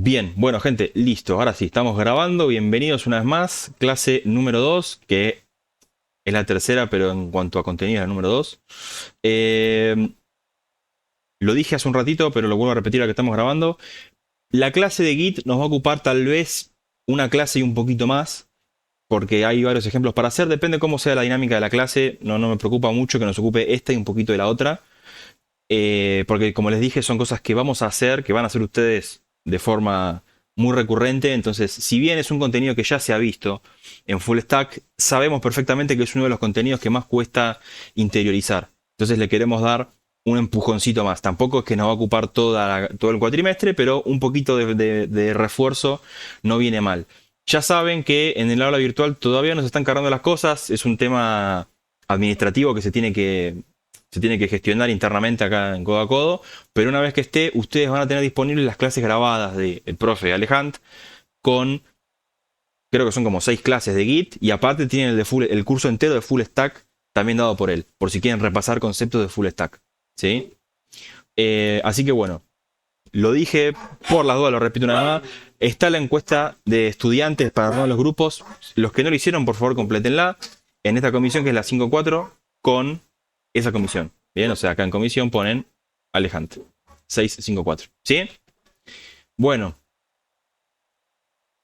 Bien, bueno gente, listo, ahora sí, estamos grabando, bienvenidos una vez más, clase número 2, que es la tercera, pero en cuanto a contenido es la número 2. Eh, lo dije hace un ratito, pero lo vuelvo a repetir a que estamos grabando. La clase de Git nos va a ocupar tal vez una clase y un poquito más, porque hay varios ejemplos para hacer, depende cómo sea la dinámica de la clase, no me preocupa mucho que nos ocupe esta y un poquito de la otra. Porque como les dije, son cosas que vamos a hacer, que van a hacer ustedes de forma muy recurrente. Entonces, si bien es un contenido que ya se ha visto en Full Stack, sabemos perfectamente que es uno de los contenidos que más cuesta interiorizar. Entonces le queremos dar un empujoncito más. Tampoco es que nos va a ocupar todo el cuatrimestre, pero un poquito de refuerzo no viene mal. Ya saben que en el aula virtual todavía nos están cargando las cosas. Es un tema administrativo que se tiene que gestionar internamente acá en Codo a Codo, pero una vez que esté, ustedes van a tener disponibles las clases grabadas del profe Alejandro con, creo que son como 6 clases de Git, y aparte tienen el curso entero de Full Stack también dado por él, por si quieren repasar conceptos de Full Stack. ¿Sí? Así que bueno, lo dije por las dudas, lo repito una vez más. Está la encuesta de estudiantes para armar los grupos. Los que no lo hicieron, por favor, complétenla en esta comisión que es la 5.4 con esa comisión. Bien, o sea, acá en comisión ponen Alejandro 654. ¿Sí? Bueno,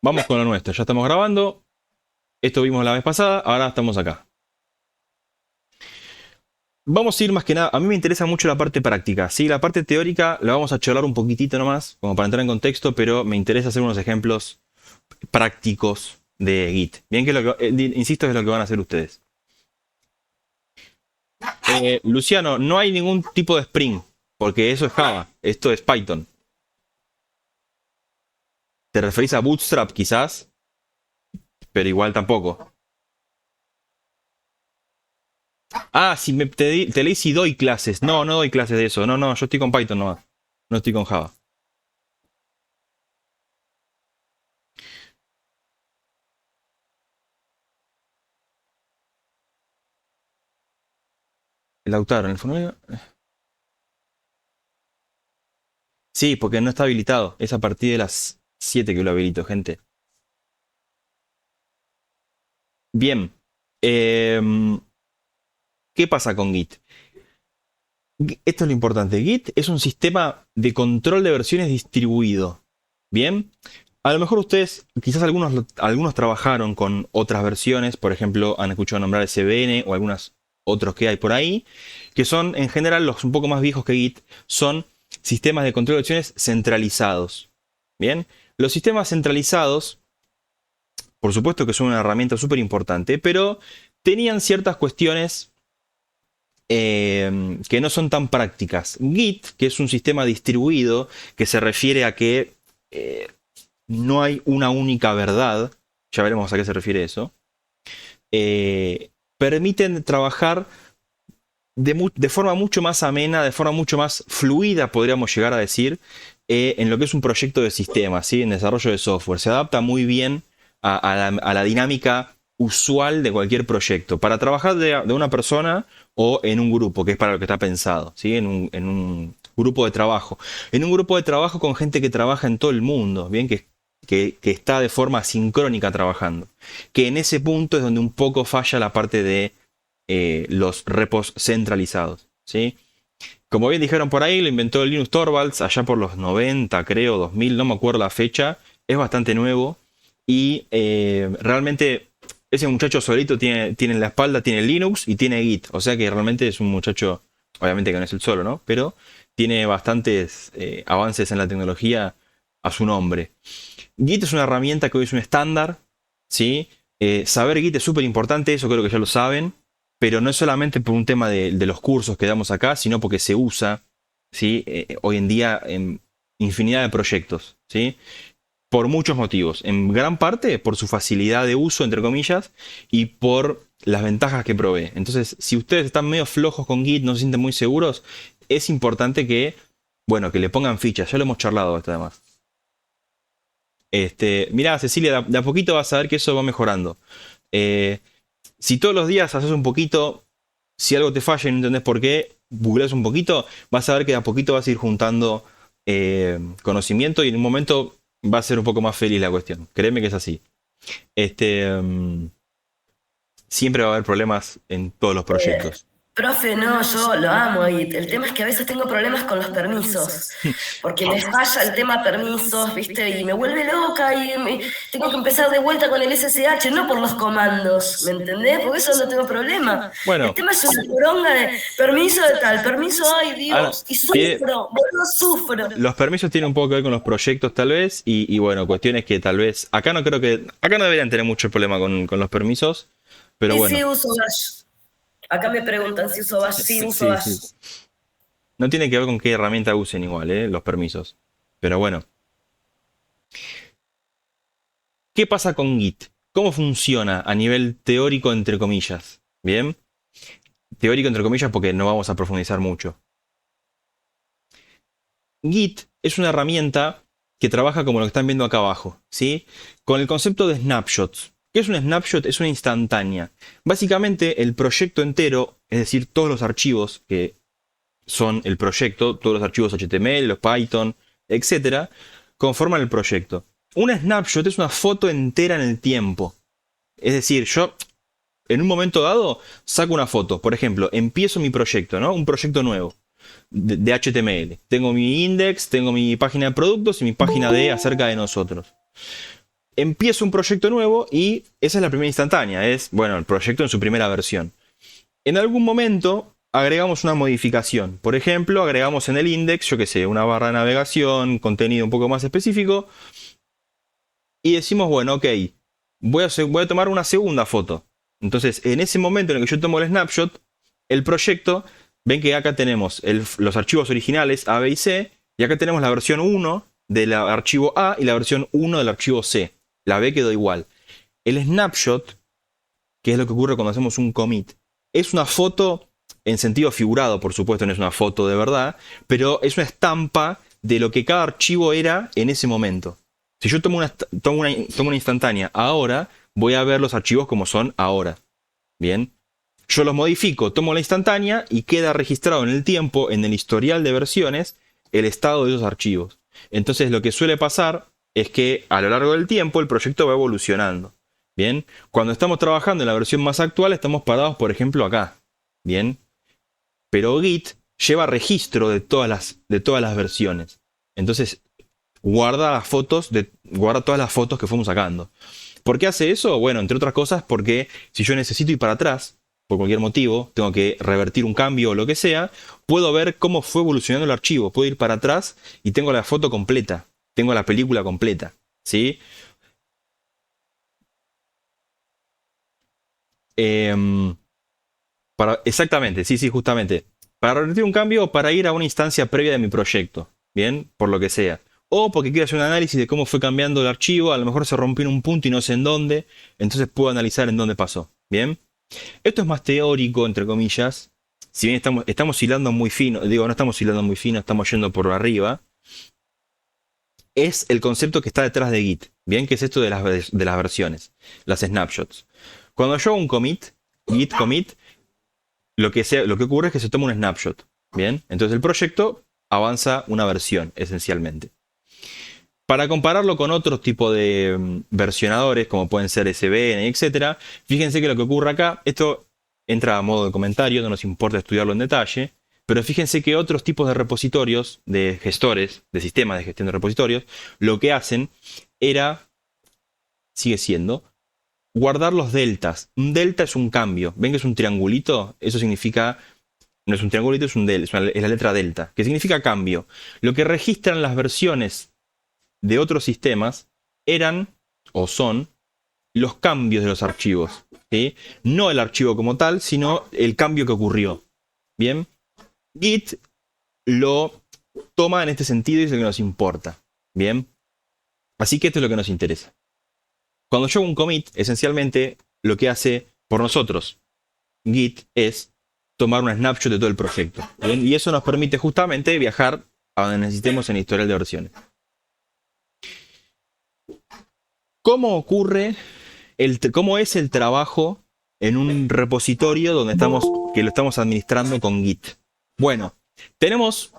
vamos con lo nuestro. Ya estamos grabando. Esto vimos la vez pasada, ahora estamos acá. Vamos a ir más que nada. A mí me interesa mucho la parte práctica. ¿Sí? La parte teórica la vamos a charlar un poquitito nomás, como para entrar en contexto, pero me interesa hacer unos ejemplos prácticos de Git. Bien, que insisto, es lo que van a hacer ustedes. Luciano, no hay ningún tipo de Spring, porque eso es Java, esto es Python. ¿Te referís a Bootstrap quizás? Pero igual tampoco. Ah, si te leí si doy clases. No, no doy clases de eso. No, yo estoy con Python nomás. No estoy con Java. El Lautaro, en el formulario. Sí, porque no está habilitado. Es a partir de las 7 que lo habilito, gente. Bien. Em, ¿Qué pasa con Git? Esto es lo importante. Git es un sistema de control de versiones distribuido. Bien. A lo mejor ustedes, quizás algunos trabajaron con otras versiones, por ejemplo, han escuchado nombrar SVN o algunos otros que hay por ahí, que son en general los un poco más viejos que Git, son sistemas de control de versiones centralizados. Bien. Los sistemas centralizados, por supuesto que son una herramienta súper importante, pero tenían ciertas cuestiones que no son tan prácticas. Git, que es un sistema distribuido, que se refiere a que eh, no hay una única verdad, ya veremos a qué se refiere eso, permiten trabajar de forma mucho más amena, de forma mucho más fluida, podríamos llegar a decir, en lo que es un proyecto de sistema, ¿sí? En desarrollo de software. Se adapta muy bien a la dinámica usual de cualquier proyecto, para trabajar de una persona o en un grupo, que es para lo que está pensado, ¿sí? En un grupo de trabajo. En un grupo de trabajo con gente que trabaja en todo el mundo, ¿bien? Que está de forma sincrónica trabajando. Que en ese punto es donde un poco falla la parte de los repos centralizados, ¿sí? Como bien dijeron por ahí, lo inventó Linus Torvalds allá por los 90, creo, 2000, no me acuerdo la fecha. Es bastante nuevo y realmente ese muchacho solito tiene en la espalda, tiene Linux y tiene Git. O sea que realmente es un muchacho, obviamente que no es el solo, ¿no? Pero tiene bastantes avances en la tecnología a su nombre. Git es una herramienta que hoy es un estándar, ¿sí? Saber Git es súper importante, eso creo que ya lo saben, pero no es solamente por un tema de los cursos que damos acá, sino porque se usa, ¿sí? Hoy en día en infinidad de proyectos, ¿sí? Por muchos motivos. En gran parte por su facilidad de uso, entre comillas, y por las ventajas que provee. Entonces, si ustedes están medio flojos con Git, no se sienten muy seguros, es importante que, bueno, que le pongan fichas. Ya lo hemos charlado esto además. Mirá, Cecilia, de a poquito vas a ver que eso va mejorando. Eh, si todos los días haces un poquito, si algo te falla y no entendés por qué, googleas un poquito, vas a ver que de a poquito vas a ir juntando conocimiento y en un momento va a ser un poco más feliz la cuestión. Créeme que es así. Este, siempre va a haber problemas en todos los Eh, proyectos. Profe, no, yo lo amo y el tema es que a veces tengo problemas con los permisos, porque me falla el tema permisos, ¿viste? Y me vuelve loca tengo que empezar de vuelta con el SSH, no por los comandos, ¿me entendés? Porque eso no tengo problema. El Bueno, tema es una poronga de permiso de tal, permiso, ay ahora, Dios, y tiene- sufro, boludo, sufro. los permisos tienen un poco que ver con los proyectos tal vez y bueno, cuestiones que tal vez, acá no deberían tener mucho problema con los permisos, pero Sí, bueno, sí, uso Bash. Acá me preguntan si uso Bash, sí, uso sí, sí. Bash. No tiene que ver con qué herramienta usen igual, los permisos. Pero bueno, ¿qué pasa con Git? ¿Cómo funciona a nivel teórico entre comillas? Bien, teórico entre comillas porque no vamos a profundizar mucho. Git es una herramienta que trabaja como lo que están viendo acá abajo, ¿sí? Con el concepto de snapshots. ¿Qué es un snapshot? Es una instantánea. Básicamente el proyecto entero, es decir, todos los archivos que son el proyecto, todos los archivos HTML, los Python, etcétera, conforman el proyecto. Una snapshot es una foto entera en el tiempo. Es decir, yo en un momento dado saco una foto. Por ejemplo, empiezo mi proyecto, ¿no? Un proyecto nuevo de HTML. Tengo mi index, tengo mi página de productos y mi página de acerca de nosotros. Empiezo un proyecto nuevo y esa es la primera instantánea. Es, bueno, el proyecto en su primera versión. En algún momento agregamos una modificación. Por ejemplo, agregamos en el index, yo qué sé, una barra de navegación, contenido un poco más específico. Y decimos, bueno, ok, voy a tomar una segunda foto. Entonces, en ese momento en el que yo tomo el snapshot, el proyecto, ven que acá tenemos los archivos originales A, B y C, y acá tenemos la versión 1 del archivo A y la versión 1 del archivo C. La B quedó igual. El snapshot, que es lo que ocurre cuando hacemos un commit, es una foto en sentido figurado, por supuesto, no es una foto de verdad, pero es una estampa de lo que cada archivo era en ese momento. Si yo tomo una instantánea ahora, voy a ver los archivos como son ahora. Bien. Yo los modifico, tomo la instantánea y queda registrado en el tiempo, en el historial de versiones, el estado de esos archivos. Entonces lo que suele pasar es que a lo largo del tiempo el proyecto va evolucionando. Bien. Cuando estamos trabajando en la versión más actual, estamos parados, por ejemplo, acá. Bien. Pero Git lleva registro de todas las versiones. Entonces guarda todas las fotos que fuimos sacando. ¿Por qué hace eso? Bueno, entre otras cosas porque si yo necesito ir para atrás, por cualquier motivo, tengo que revertir un cambio o lo que sea, puedo ver cómo fue evolucionando el archivo, puedo ir para atrás y tengo la foto completa, tengo la película completa, ¿sí? Em, exactamente, sí, sí, justamente. Para revertir un cambio o para ir a una instancia previa de mi proyecto, ¿bien? Por lo que sea. O porque quiero hacer un análisis de cómo fue cambiando el archivo, a lo mejor se rompió en un punto y no sé en dónde, entonces puedo analizar en dónde pasó, ¿bien? Esto es más teórico, entre comillas. Si bien estamos hilando muy fino, digo, no estamos hilando muy fino, estamos yendo por arriba. Es el concepto que está detrás de Git. Bien, que es esto de las versiones, las snapshots. Cuando yo hago un commit, Git commit, lo que ocurre es que se toma un snapshot. Bien, entonces el proyecto avanza una versión, esencialmente. Para compararlo con otros tipos de versionadores, como pueden ser SVN, etc., fíjense que lo que ocurre acá, esto entra a modo de comentario, no nos importa estudiarlo en detalle, pero fíjense que otros tipos de repositorios, de gestores, de sistemas de gestión de repositorios, lo que hacen sigue siendo, guardar los deltas. Un delta es un cambio. ¿Ven que es un triangulito? Eso significa, no es un triangulito, es un del, es la letra delta, que significa cambio. Lo que registran las versiones de otros sistemas eran o son los cambios de los archivos. ¿Sí? No el archivo como tal, sino el cambio que ocurrió. Bien, Git lo toma en este sentido y es lo que nos importa. Bien, así que esto es lo que nos interesa. Cuando yo hago un commit, esencialmente lo que hace por nosotros Git es tomar una snapshot de todo el proyecto. ¿Bien? Y eso nos permite justamente viajar a donde necesitemos en el historial de versiones. ¿Cómo ocurre cómo es el trabajo en un repositorio que lo estamos administrando con Git? Bueno, tenemos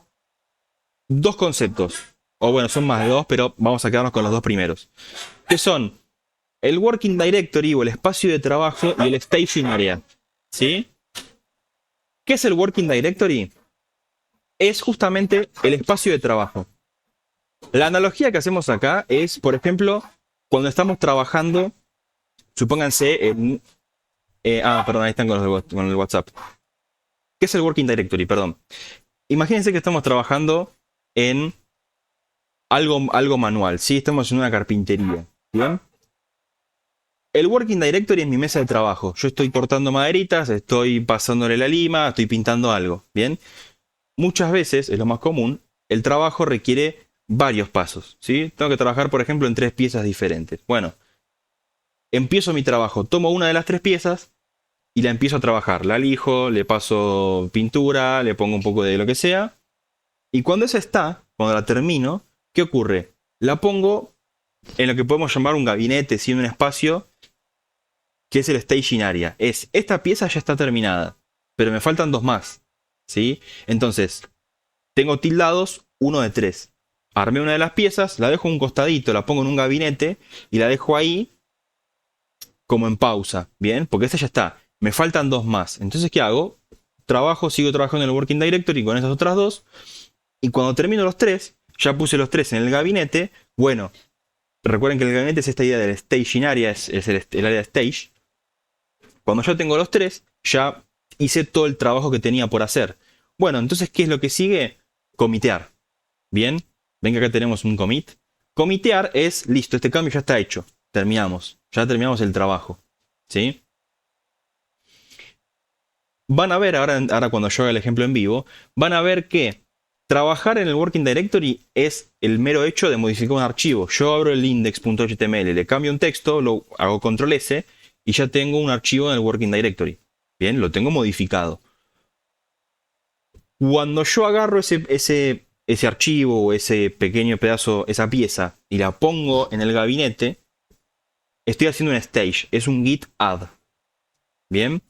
dos conceptos. o bueno, son más de dos, pero vamos a quedarnos con los dos primeros, que son el Working Directory o el espacio de trabajo y el Staging Area. ¿Sí? ¿Qué es el Working Directory? Es justamente el espacio de trabajo. La analogía que hacemos acá es, por ejemplo, cuando estamos trabajando, supónganse en... perdón, ahí están con el WhatsApp. ¿Qué es el Working Directory? Perdón. Imagínense que estamos trabajando en algo manual, ¿sí? Estamos en una carpintería, ¿bien? El Working Directory es mi mesa de trabajo. Yo estoy cortando maderitas, estoy pasándole la lima, estoy pintando algo, ¿bien? Muchas veces, es lo más común, el trabajo requiere varios pasos, ¿sí? Tengo que trabajar, por ejemplo, en 3 piezas diferentes. Bueno, empiezo mi trabajo, tomo una de las 3 piezas y la empiezo a trabajar. La lijo, le paso pintura, le pongo un poco de lo que sea. Y cuando esa está, cuando la termino, ¿qué ocurre? La pongo en lo que podemos llamar un gabinete, ¿sí? Un espacio que es el staging area. Esta pieza ya está terminada, pero me faltan 2 más, ¿sí? Entonces, tengo tildados 1 de 3. Armé una de las piezas, la dejo a un costadito, la pongo en un gabinete y la dejo ahí como en pausa, ¿bien? Porque esta ya está. Me faltan 2 más. Entonces, ¿qué hago? Sigo trabajando en el Working Directory con esas otras 2. Y cuando termino los 3, ya puse los 3 en el gabinete. Bueno, recuerden que el gabinete es esta idea del staging area, es el área de stage. Cuando ya tengo los 3, ya hice todo el trabajo que tenía por hacer. Bueno, entonces, ¿qué es lo que sigue? Comitear. Bien, ven que acá tenemos un commit. Comitear es, listo, este cambio ya está hecho. Terminamos. Ya terminamos el trabajo. ¿Sí? Van a ver, ahora cuando yo haga el ejemplo en vivo, van a ver que trabajar en el Working Directory es el mero hecho de modificar un archivo. Yo abro el index.html, le cambio un texto, lo hago control S y ya tengo un archivo en el Working Directory. Bien, lo tengo modificado. Cuando yo agarro ese archivo o ese pequeño pedazo, esa pieza, y la pongo en el gabinete, estoy haciendo un stage, es un git add. Bien.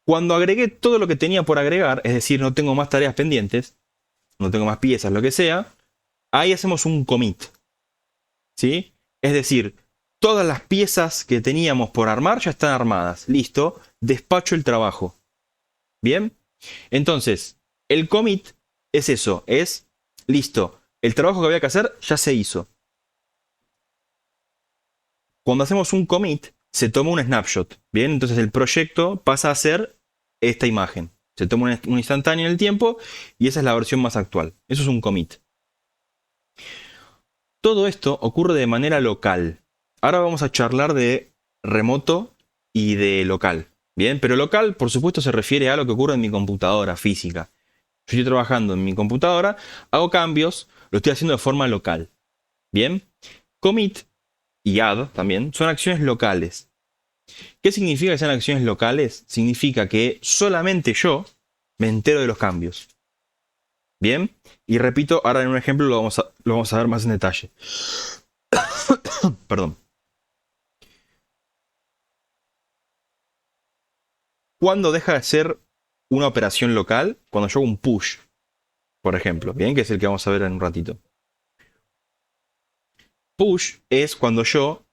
Cuando agregué todo lo que tenía por agregar, es decir, no tengo más tareas pendientes, no tengo más piezas, lo que sea, ahí hacemos un commit. ¿Sí? Es decir, todas las piezas que teníamos por armar ya están armadas. Listo, despacho el trabajo. ¿Bien? Entonces, el commit es eso, es listo. El trabajo que había que hacer ya se hizo. Cuando hacemos un commit, se toma un snapshot. Bien, entonces el proyecto pasa a ser esta imagen. Se toma un instantáneo en el tiempo y esa es la versión más actual. Eso es un commit. Todo esto ocurre de manera local. Ahora vamos a charlar de remoto y de local. Bien, pero local, por supuesto, se refiere a lo que ocurre en mi computadora física. Yo estoy trabajando en mi computadora, hago cambios, lo estoy haciendo de forma local. Bien, commit y add también son acciones locales. ¿Qué significa que sean acciones locales? Significa que solamente yo me entero de los cambios. Bien, y repito, ahora en un ejemplo lo vamos a ver más en detalle. Perdón. ¿Cuándo deja de ser una operación local? Cuando yo hago un push, por ejemplo, bien, que es el que vamos a ver en un ratito. Push es cuando yo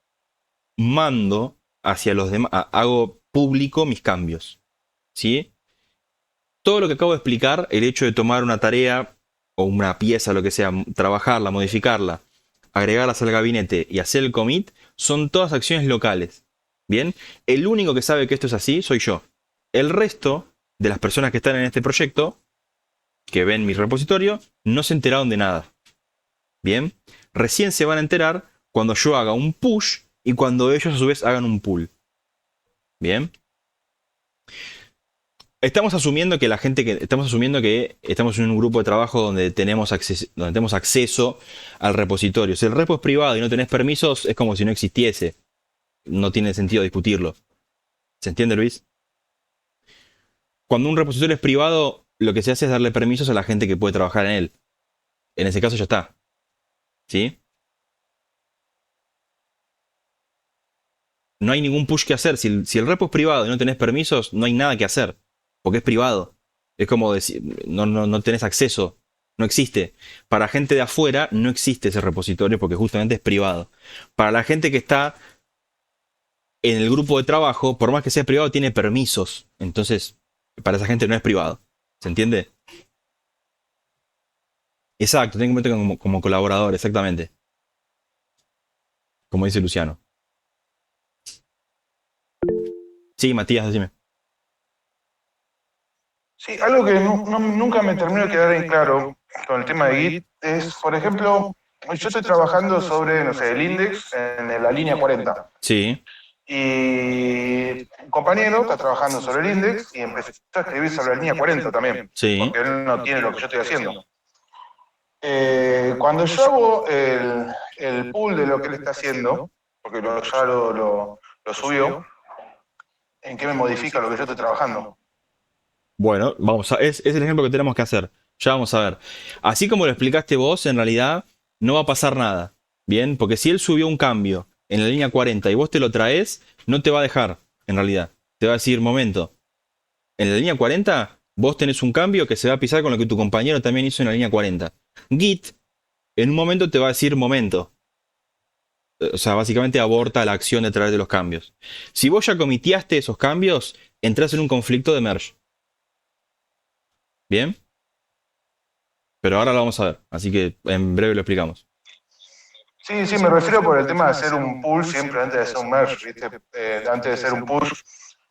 mando hacia los demás, hago público mis cambios. ¿Sí? Todo lo que acabo de explicar, el hecho de tomar una tarea o una pieza, lo que sea, trabajarla, modificarla, agregarlas al gabinete y hacer el commit, son todas acciones locales. Bien, el único que sabe que esto es así soy yo. El resto de las personas que están en este proyecto, que ven mi repositorio, no se enteraron de nada. Bien, recién se van a enterar cuando yo haga un push y cuando ellos a su vez hagan un pull. Bien. Estamos asumiendo que estamos en un grupo de trabajo donde tenemos acceso al repositorio. Si el repo es privado y no tenés permisos, es como si no existiese. No tiene sentido discutirlo. ¿Se entiende, Luis? Cuando un repositorio es privado, lo que se hace es darle permisos a la gente que puede trabajar en él. En ese caso ya está. ¿Sí? No hay ningún push que hacer. Si el repo es privado y no tenés permisos, no hay nada que hacer. Porque es privado. Es como decir, no tenés acceso. No existe. Para gente de afuera no existe ese repositorio porque justamente es privado. Para la gente que está en el grupo de trabajo, por más que sea privado, tiene permisos. Entonces, para esa gente no es privado. ¿Se entiende? Exacto, tienen que meter como colaborador, exactamente. Como dice Luciano. Sí, Matías, decime. Sí, algo que nunca me terminó de quedar en claro con el tema de Git es, por ejemplo, yo estoy trabajando sobre, no sé, el index en la línea 40 Sí, y un compañero está trabajando sobre el index y empezó a escribir sobre la línea 40 también, sí. porque él no tiene lo que yo estoy haciendo. Cuando yo hago el pool de lo que él está haciendo, porque ya lo subió, ¿en qué me modifica lo que yo estoy trabajando? Bueno, es el ejemplo que tenemos que hacer. Ya vamos a ver. Así como lo explicaste vos, en realidad no va a pasar nada. Bien, porque si él subió un cambio en la línea 40 y vos te lo traes, no te va a dejar, en realidad. Te va a decir, momento, en la línea 40 vos tenés un cambio que se va a pisar con lo que tu compañero también hizo en la línea 40. Git, en un momento te va a decir, momento. O sea, básicamente aborta la acción de traer de los cambios. Si vos ya comitiaste esos cambios, entras en un conflicto de merge. Bien, pero ahora lo vamos a ver, así que en breve lo explicamos. Sí, sí, me refiero por el tema de hacer un pull siempre antes de hacer un merge, ¿viste? Antes de hacer un push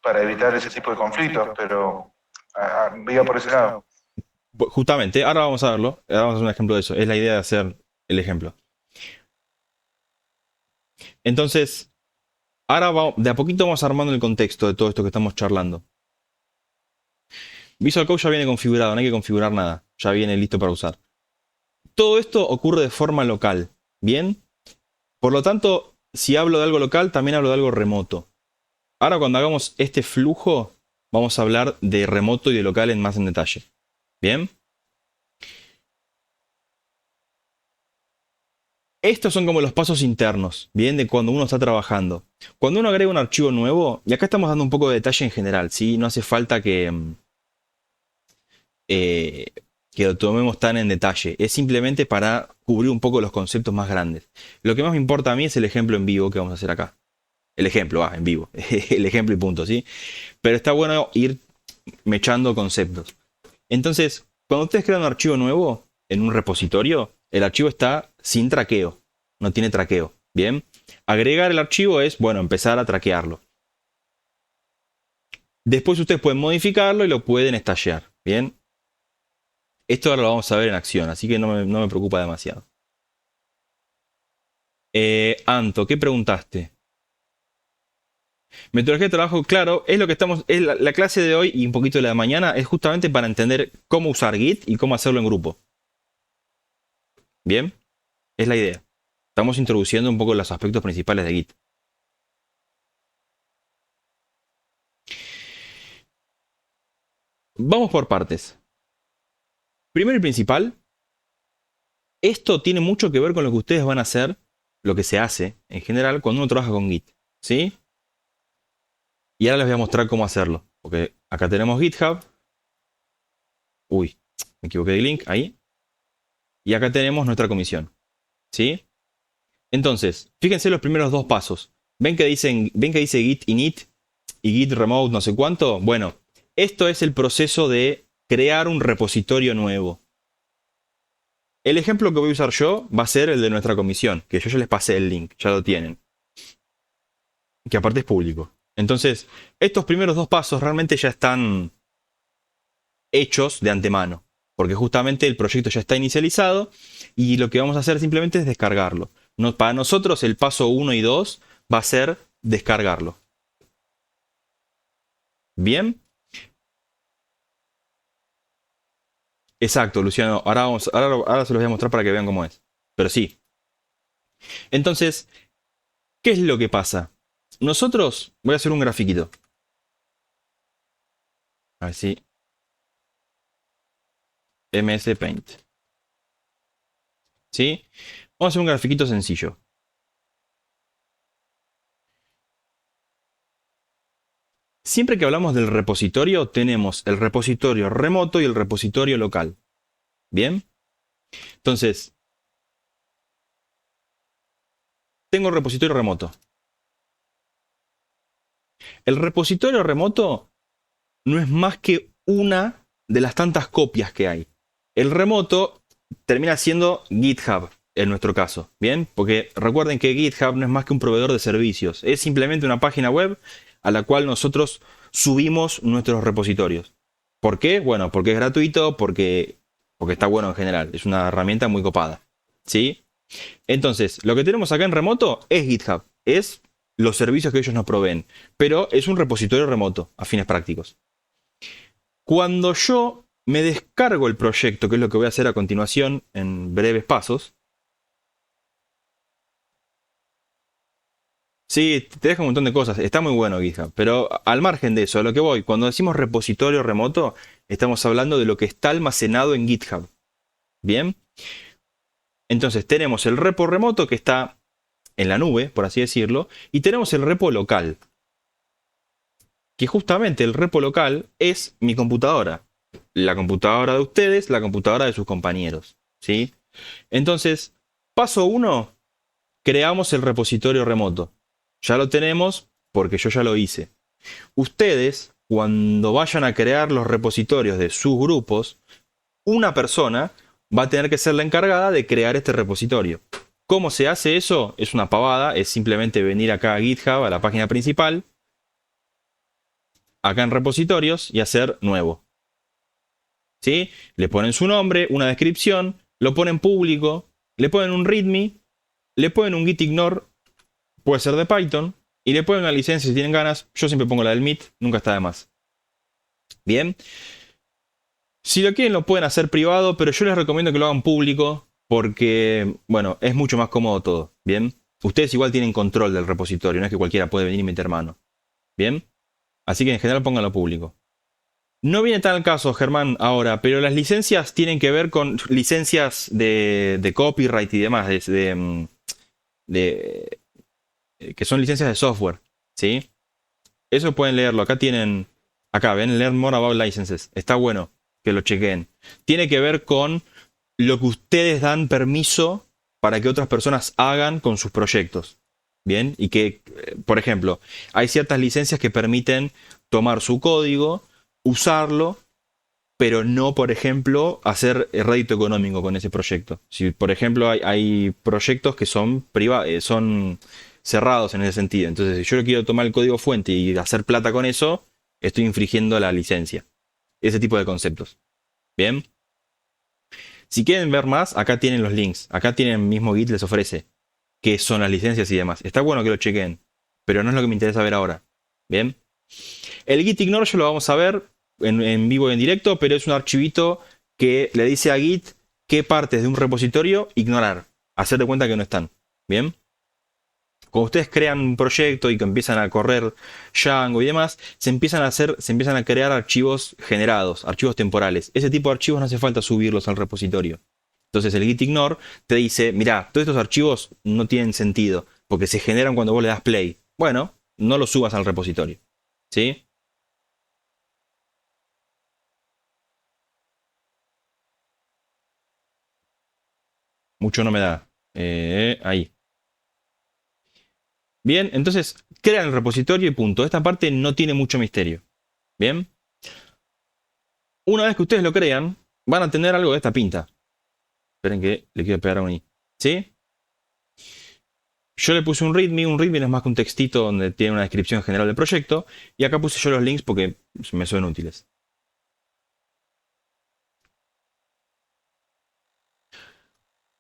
para evitar ese tipo de conflictos, pero iba por ese lado. Justamente, ahora vamos a verlo, ahora vamos a hacer un ejemplo de eso, es la idea de hacer el ejemplo. Entonces, de a poquito vamos armando el contexto de todo esto que estamos charlando. Visual Code ya viene configurado, no hay que configurar nada, ya viene listo para usar. Todo esto ocurre de forma local, ¿bien? Por lo tanto, si hablo de algo local, también hablo de algo remoto. Ahora cuando hagamos este flujo, vamos a hablar de remoto y de local más en detalle. ¿Bien? Estos son como los pasos internos, ¿bien? De cuando uno está trabajando. Cuando uno agrega un archivo nuevo, y acá estamos dando un poco de detalle en general, ¿sí? No hace falta eh, que lo tomemos tan en detalle. Es simplemente para cubrir un poco los conceptos más grandes. Lo que más me importa a mí es el ejemplo en vivo que vamos a hacer acá. El ejemplo, en vivo. El ejemplo y punto, ¿sí? Pero está bueno ir mechando conceptos. Entonces, cuando ustedes crean un archivo nuevo en un repositorio, el archivo está sin traqueo. No tiene traqueo. Bien. Agregar el archivo es, bueno, empezar a traquearlo. Después ustedes pueden modificarlo y lo pueden estallar. Bien. Esto ahora lo vamos a ver en acción, así que no me preocupa demasiado. Anto, ¿qué preguntaste? Metodología de trabajo, claro, es lo que estamos. Es la clase de hoy y un poquito de la de mañana es justamente para entender cómo usar Git y cómo hacerlo en grupo. Bien, es la idea. Estamos introduciendo un poco los aspectos principales de Git. Vamos por partes. Primero y principal, esto tiene mucho que ver con lo que ustedes van a hacer, lo que se hace en general cuando uno trabaja con Git. ¿Sí? Y ahora les voy a mostrar cómo hacerlo. Porque acá tenemos GitHub. Uy, me equivoqué de link, ahí. Y acá tenemos nuestra comisión. ¿Sí? Entonces, fíjense los primeros dos pasos. ¿Ven que dice git init y git remote no sé cuánto? Bueno, esto es el proceso de crear un repositorio nuevo. El ejemplo que voy a usar yo va a ser el de nuestra comisión, que yo ya les pasé el link, ya lo tienen. Que aparte es público. Entonces, estos primeros dos pasos realmente ya están hechos de antemano, porque justamente el proyecto ya está inicializado y lo que vamos a hacer simplemente es descargarlo. Para nosotros el paso 1 y 2 va a ser descargarlo. ¿Bien? Exacto, Luciano. Ahora se los voy a mostrar para que vean cómo es. Pero sí. Entonces, ¿qué es lo que pasa? Nosotros, voy a hacer un grafiquito. A ver si. MS Paint. ¿Sí? Vamos a hacer un grafiquito sencillo. Siempre que hablamos del repositorio, tenemos el repositorio remoto y el repositorio local. ¿Bien? Entonces, tengo el repositorio remoto. El repositorio remoto no es más que una de las tantas copias que hay. El remoto termina siendo GitHub en nuestro caso, ¿bien? Porque recuerden que GitHub no es más que un proveedor de servicios. Es simplemente una página web a la cual nosotros subimos nuestros repositorios. ¿Por qué? Bueno, porque es gratuito, porque está bueno en general. Es una herramienta muy copada, ¿sí? Entonces, lo que tenemos acá en remoto es GitHub. Es los servicios que ellos nos proveen. Pero es un repositorio remoto, a fines prácticos. Cuando yo me descargo el proyecto, que es lo que voy a hacer a continuación en breves pasos. Sí, te deja un montón de cosas. Está muy bueno GitHub. Pero al margen de eso, a lo que voy, cuando decimos repositorio remoto, estamos hablando de lo que está almacenado en GitHub. ¿Bien? Entonces tenemos el repo remoto que está en la nube, por así decirlo, y tenemos el repo local. Que justamente el repo local es mi computadora. La computadora de ustedes, la computadora de sus compañeros, ¿sí? Entonces, paso 1, creamos el repositorio remoto. Ya lo tenemos porque yo ya lo hice. Ustedes, cuando vayan a crear los repositorios de sus grupos, una persona va a tener que ser la encargada de crear este repositorio. ¿Cómo se hace eso? Es una pavada, es simplemente venir acá a GitHub, a la página principal, acá en repositorios y hacer nuevo. ¿Sí? Le ponen su nombre, una descripción, lo ponen público, le ponen un readme, le ponen un git ignore, puede ser de Python, y le ponen la licencia si tienen ganas. Yo siempre pongo la del MIT, nunca está de más. Bien. Si lo quieren lo pueden hacer privado, pero yo les recomiendo que lo hagan público porque, bueno, es mucho más cómodo todo. Bien. Ustedes igual tienen control del repositorio, no es que cualquiera puede venir y meter mano. Bien. Así que en general pónganlo público. No viene tal caso, Germán, ahora, pero las licencias tienen que ver con licencias de copyright y demás, que son licencias de software, ¿sí? Eso pueden leerlo. Acá tienen, acá ven, Learn More About Licenses. Está bueno que lo chequeen. Tiene que ver con lo que ustedes dan permiso para que otras personas hagan con sus proyectos. Bien, y que, por ejemplo, hay ciertas licencias que permiten tomar su código, usarlo, pero no, por ejemplo, hacer rédito económico con ese proyecto. Si, por ejemplo, hay proyectos que son privados, son cerrados en ese sentido. Entonces, si yo quiero tomar el código fuente y hacer plata con eso, estoy infringiendo la licencia. Ese tipo de conceptos. Bien. Si quieren ver más, acá tienen los links. Acá tienen mismo Git les ofrece qué son las licencias y demás. Está bueno que lo chequen, pero no es lo que me interesa ver ahora. Bien. El git ignore ya lo vamos a ver en vivo y en directo, pero es un archivito que le dice a Git qué partes de un repositorio ignorar. Hacer de cuenta que no están. Bien. Cuando ustedes crean un proyecto y que empiezan a correr Django y demás, se empiezan a crear archivos generados, archivos temporales. Ese tipo de archivos no hace falta subirlos al repositorio. Entonces el git ignore te dice, mirá, todos estos archivos no tienen sentido, porque se generan cuando vos le das play. Bueno, no los subas al repositorio. ¿Sí? Mucho no me da. Ahí. Bien, entonces crean el repositorio y punto. Esta parte no tiene mucho misterio. Bien. Una vez que ustedes lo crean, van a tener algo de esta pinta. Esperen que le quiero pegar a un i. ¿Sí? Yo le puse un readme no es más que un textito donde tiene una descripción general del proyecto. Y acá puse yo los links porque me son útiles.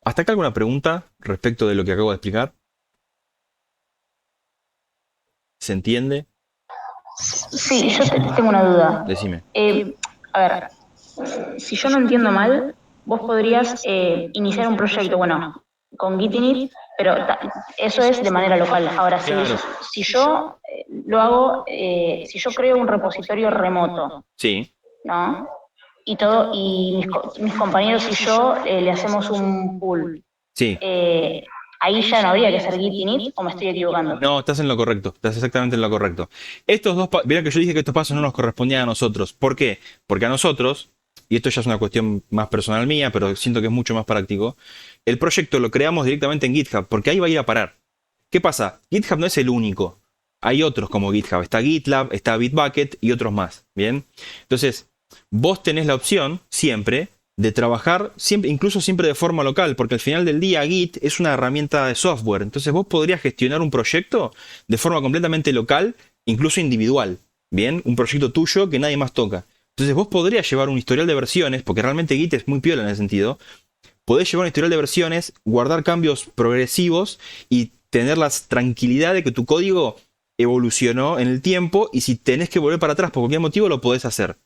¿Hasta acá alguna pregunta respecto de lo que acabo de explicar? ¿Se entiende? Sí, yo tengo una duda. Decime. A ver, si yo no entiendo mal, vos podrías iniciar un proyecto, bueno, con Git init, pero eso es de manera local. Ahora, Claro. si yo lo hago, si yo creo un repositorio remoto, Sí. ¿no? Y mis compañeros y yo le hacemos un pull. Sí. Ahí ya no habría que hacer Git init, ¿o me estoy equivocando? No, estás en lo correcto. Estás exactamente en lo correcto. Estos dos, mirá que yo dije que estos pasos no nos correspondían a nosotros. ¿Por qué? Porque a nosotros, y esto ya es una cuestión más personal mía, pero siento que es mucho más práctico, el proyecto lo creamos directamente en GitHub, porque ahí va a ir a parar. ¿Qué pasa? GitHub no es el único. Hay otros como GitHub. Está GitLab, está Bitbucket y otros más. ¿Bien? Entonces, vos tenés la opción siempre de trabajar, incluso siempre de forma local, porque al final del día Git es una herramienta de software. Entonces vos podrías gestionar un proyecto de forma completamente local, incluso individual. ¿Bien? Un proyecto tuyo que nadie más toca. Entonces vos podrías llevar un historial de versiones, porque realmente Git es muy piola en ese sentido. Podés llevar un historial de versiones, guardar cambios progresivos y tener la tranquilidad de que tu código evolucionó en el tiempo, y si tenés que volver para atrás por cualquier motivo lo podés hacer.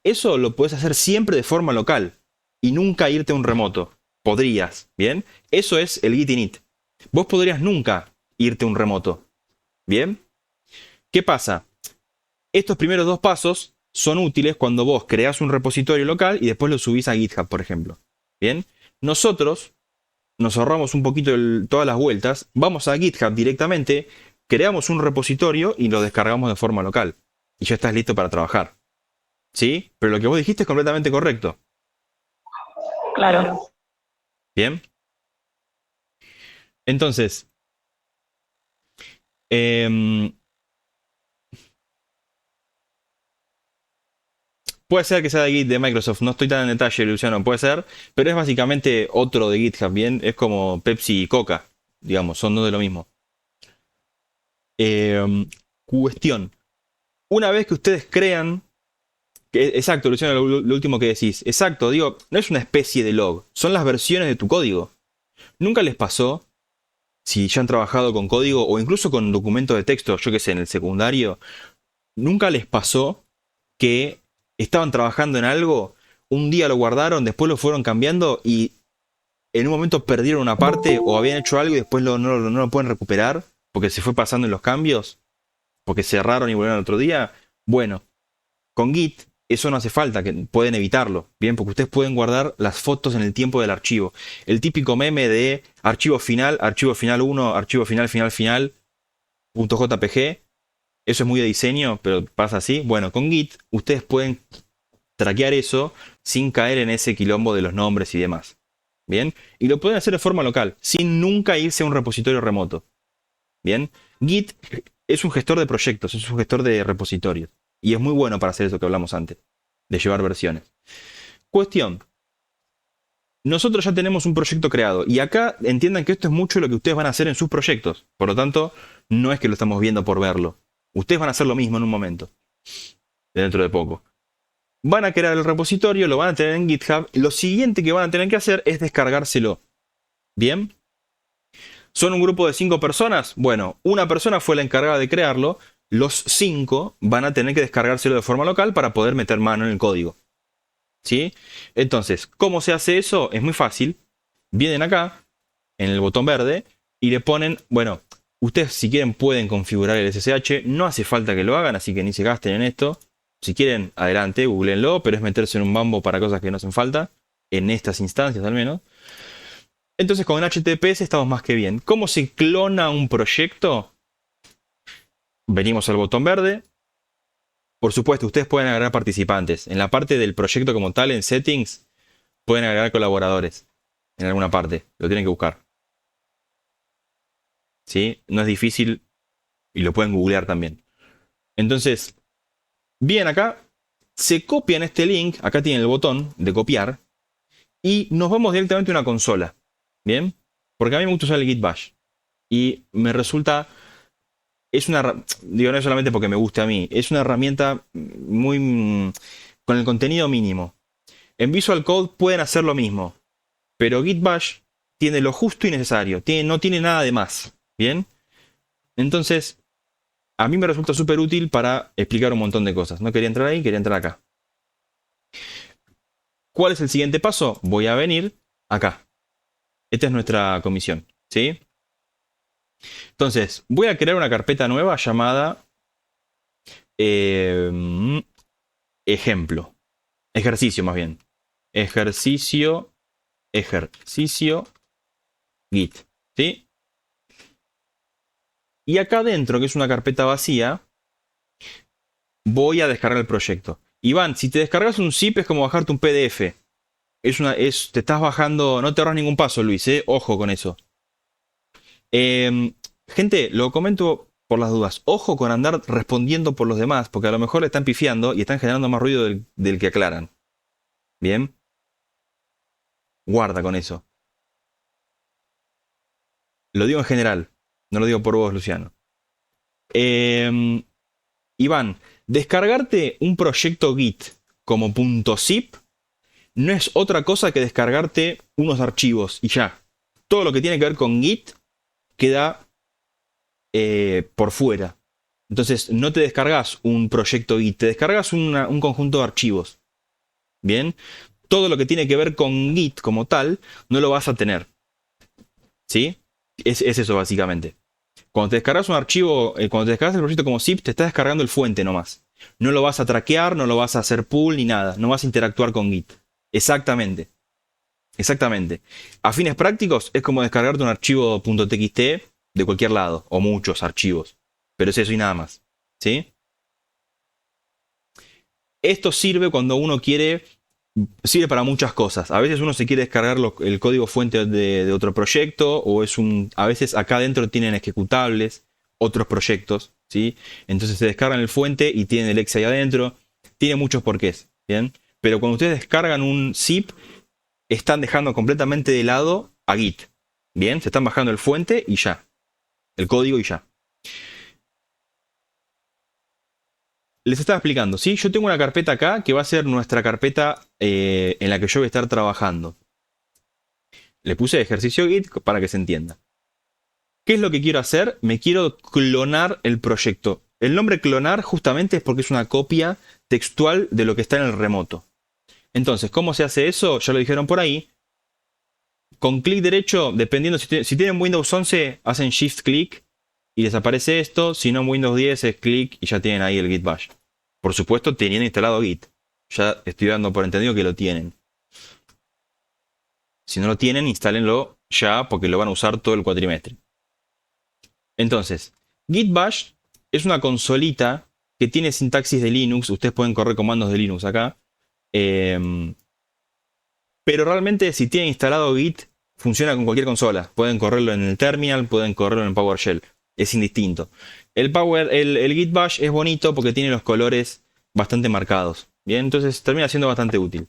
Eso lo podés hacer siempre de forma local y nunca irte a un remoto. Podrías, ¿bien? Eso es el Git init. Vos podrías nunca irte a un remoto. ¿Bien? ¿Qué pasa? Estos primeros dos pasos son útiles cuando vos creás un repositorio local y después lo subís a GitHub, por ejemplo. ¿Bien? Nosotros nos ahorramos un poquito todas las vueltas, vamos a GitHub directamente, creamos un repositorio y lo descargamos de forma local. Y ya estás listo para trabajar. ¿Sí? Pero lo que vos dijiste es completamente correcto. Claro. Bien. Entonces, puede ser que sea de Git de Microsoft, no estoy tan en detalle, Luciano, puede ser, pero es básicamente otro de GitHub, ¿bien? Es como Pepsi y Coca, digamos, son dos de lo mismo. Cuestión. Una vez que ustedes crean... Exacto, Luciano, lo último que decís. Exacto, digo, no es una especie de log, son las versiones de tu código. ¿Nunca les pasó, si ya han trabajado con código o incluso con documentos de texto, yo que sé, en el secundario, nunca les pasó que estaban trabajando en algo, un día lo guardaron, después lo fueron cambiando y en un momento perdieron una parte o habían hecho algo y después no lo pueden recuperar porque se fue pasando en los cambios, porque cerraron y volvieron otro día? Bueno, con Git eso no hace falta, que pueden evitarlo, bien, porque ustedes pueden guardar las fotos en el tiempo del archivo. El típico meme de archivo final 1, archivo final, .jpg. Eso es muy de diseño, pero pasa así. Bueno, con Git ustedes pueden traquear eso sin caer en ese quilombo de los nombres y demás. Bien, y lo pueden hacer de forma local, sin nunca irse a un repositorio remoto. Bien, Git es un gestor de proyectos, es un gestor de repositorios. Y es muy bueno para hacer eso que hablamos antes, de llevar versiones. Cuestión. Nosotros ya tenemos un proyecto creado. Y acá entiendan que esto es mucho lo que ustedes van a hacer en sus proyectos. Por lo tanto, no es que lo estamos viendo por verlo. Ustedes van a hacer lo mismo en un momento. Dentro de poco. Van a crear el repositorio, lo van a tener en GitHub. Lo siguiente que van a tener que hacer es descargárselo. ¿Bien? ¿Son un grupo de 5 personas? Bueno, una persona fue la encargada de crearlo. Los 5 van a tener que descargárselo de forma local para poder meter mano en el código. ¿Sí? Entonces, ¿cómo se hace eso? Es muy fácil. Vienen acá, en el botón verde, y le ponen, bueno, ustedes si quieren pueden configurar el SSH. No hace falta que lo hagan, así que ni se gasten en esto. Si quieren, adelante, googleenlo, pero es meterse en un mambo para cosas que no hacen falta. En estas instancias al menos. Entonces con HTTPS estamos más que bien. ¿Cómo se clona un proyecto? Venimos al botón verde. Por supuesto, ustedes pueden agregar participantes. En la parte del proyecto como tal, en Settings, pueden agregar colaboradores. En alguna parte. Lo tienen que buscar. ¿Sí? No es difícil y lo pueden googlear también. Entonces, bien acá, se copian este link. Acá tienen el botón de copiar. Y nos vamos directamente a una consola. ¿Bien? Porque a mí me gusta usar el Git Bash. Y me resulta... digo, no es solamente porque me guste a mí, es una herramienta muy con el contenido mínimo. En Visual Code pueden hacer lo mismo, pero Git Bash tiene lo justo y necesario, no tiene nada de más. ¿Bien? Entonces, a mí me resulta súper útil para explicar un montón de cosas. No quería entrar ahí, quería entrar acá. ¿Cuál es el siguiente paso? Voy a venir acá. Esta es nuestra comisión, ¿sí? Entonces, voy a crear una carpeta nueva llamada ejemplo. Ejercicio más bien. Ejercicio Git. ¿Sí? Y acá adentro, que es una carpeta vacía, voy a descargar el proyecto. Iván, si te descargas un zip es como bajarte un PDF. Te estás bajando, no te ahorras ningún paso, Luis, ojo con eso. Gente, lo comento por las dudas. Ojo con andar respondiendo por los demás, porque a lo mejor le están pifiando y están generando más ruido del que aclaran. Bien. Guarda con eso. Lo digo en general, no lo digo por vos, Luciano. Iván, descargarte un proyecto Git como .zip no es otra cosa que descargarte unos archivos y ya. Todo lo que tiene que ver con Git queda por fuera. Entonces no te descargas un proyecto Git, te descargas un conjunto de archivos. Bien, todo lo que tiene que ver con Git como tal no lo vas a tener. ¿Sí? Es eso básicamente. Cuando te descargas un archivo, cuando te descargas el proyecto como zip, te estás descargando el fuente nomás. No lo vas a traquear, no lo vas a hacer pull ni nada. No vas a interactuar con Git. Exactamente. Exactamente. A fines prácticos es como descargarte un archivo .txt de cualquier lado, o muchos archivos. Pero es eso y nada más. ¿Sí? Esto sirve cuando uno sirve para muchas cosas. A veces uno se quiere descargar el código fuente de otro proyecto, o a veces acá adentro tienen ejecutables, otros proyectos, ¿sí? Entonces se descargan el fuente y tienen el exe ahí adentro. Tiene muchos porqués, ¿bien? Pero cuando ustedes descargan un zip, están dejando completamente de lado a Git. Bien, se están bajando el fuente y ya. El código y ya. Les estaba explicando, ¿sí? Yo tengo una carpeta acá que va a ser nuestra carpeta en la que yo voy a estar trabajando. Le puse ejercicio Git para que se entienda. ¿Qué es lo que quiero hacer? Me quiero clonar el proyecto. El nombre clonar justamente es porque es una copia textual de lo que está en el remoto. Entonces, ¿cómo se hace eso? Ya lo dijeron por ahí. Con clic derecho, dependiendo si tienen Windows 11, hacen Shift clic y les aparece esto. Si no, en Windows 10 es clic y ya tienen ahí el Git Bash. Por supuesto, teniendo instalado Git. Ya estoy dando por entendido que lo tienen. Si no lo tienen, instálenlo ya porque lo van a usar todo el cuatrimestre. Entonces, Git Bash es una consolita que tiene sintaxis de Linux. Ustedes pueden correr comandos de Linux acá. Pero realmente si tienen instalado Git, funciona con cualquier consola. Pueden correrlo en el terminal, pueden correrlo en PowerShell. Es indistinto. El Git Bash es bonito porque tiene los colores bastante marcados. Bien, entonces termina siendo bastante útil.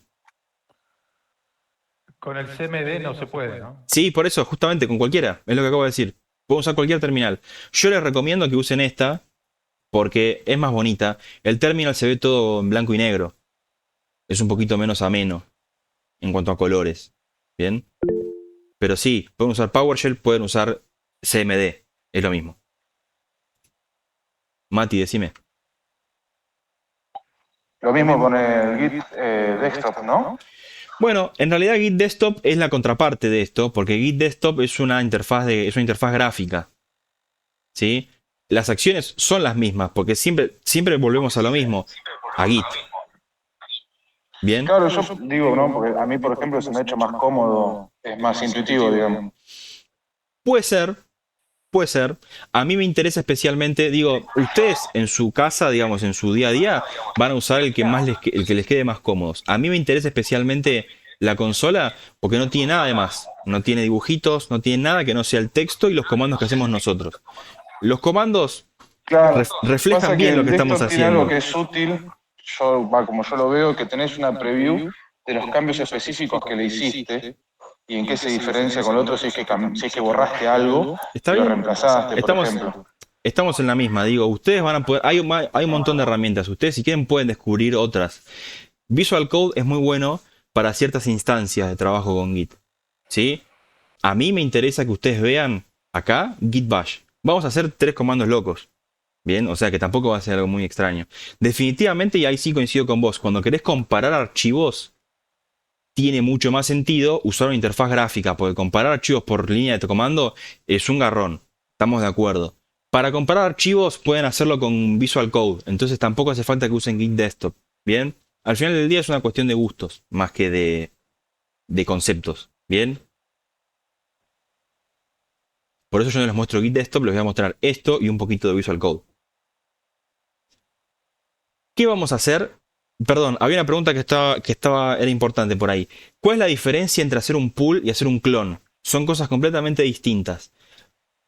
Con el CMD no se puede, ¿no? Sí, por eso, justamente con cualquiera. Es lo que acabo de decir. Pueden usar cualquier terminal. Yo les recomiendo que usen esta porque es más bonita. El terminal se ve todo en blanco y negro. Es un poquito menos ameno en cuanto a colores. Bien. Pero sí, pueden usar PowerShell, pueden usar CMD. Es lo mismo. Mati, decime. Lo mismo con el Git Desktop, ¿no? Bueno, en realidad Git Desktop es la contraparte de esto, porque Git Desktop es una interfaz gráfica. ¿Sí? Las acciones son las mismas, porque siempre volvemos a lo mismo, a Git. Bien. Claro, yo digo, ¿no? Porque a mí, por ejemplo, se me ha hecho más cómodo, es más intuitivo, digamos. Puede ser. A mí me interesa especialmente, digo, ustedes en su casa, digamos, en su día a día, van a usar el que les quede más cómodos. A mí me interesa especialmente la consola porque no tiene nada de más. No tiene dibujitos, no tiene nada que no sea el texto y los comandos que hacemos nosotros. Los comandos Claro, reflejan pasa bien que lo el que estamos desktop tiene haciendo. algo que es útil, como yo lo veo, que tenés una preview de los cambios específicos que le hiciste y en qué se diferencia con el otro si es que borraste algo ¿Está y lo bien? reemplazaste, por ejemplo. Estamos en la misma, digo, ustedes van a poder, hay un montón de herramientas, ustedes si quieren pueden descubrir otras. Visual Code es muy bueno para ciertas instancias de trabajo con Git, ¿sí? A mí me interesa que ustedes vean acá Git Bash. Vamos a hacer 3 comandos locos, ¿bien? O sea que tampoco va a ser algo muy extraño. Definitivamente, y ahí sí coincido con vos, cuando querés comparar archivos, tiene mucho más sentido usar una interfaz gráfica, porque comparar archivos por línea de comando es un garrón. Estamos de acuerdo. Para comparar archivos pueden hacerlo con Visual Code, entonces tampoco hace falta que usen Git Desktop. Bien, al final del día es una cuestión de gustos, más que de conceptos. Bien. Por eso yo no les muestro Git Desktop, les voy a mostrar esto y un poquito de Visual Code. ¿Qué vamos a hacer Perdón, había una pregunta era importante por ahí. ¿Cuál es la diferencia entre hacer un pull y hacer un clon? Son cosas completamente distintas.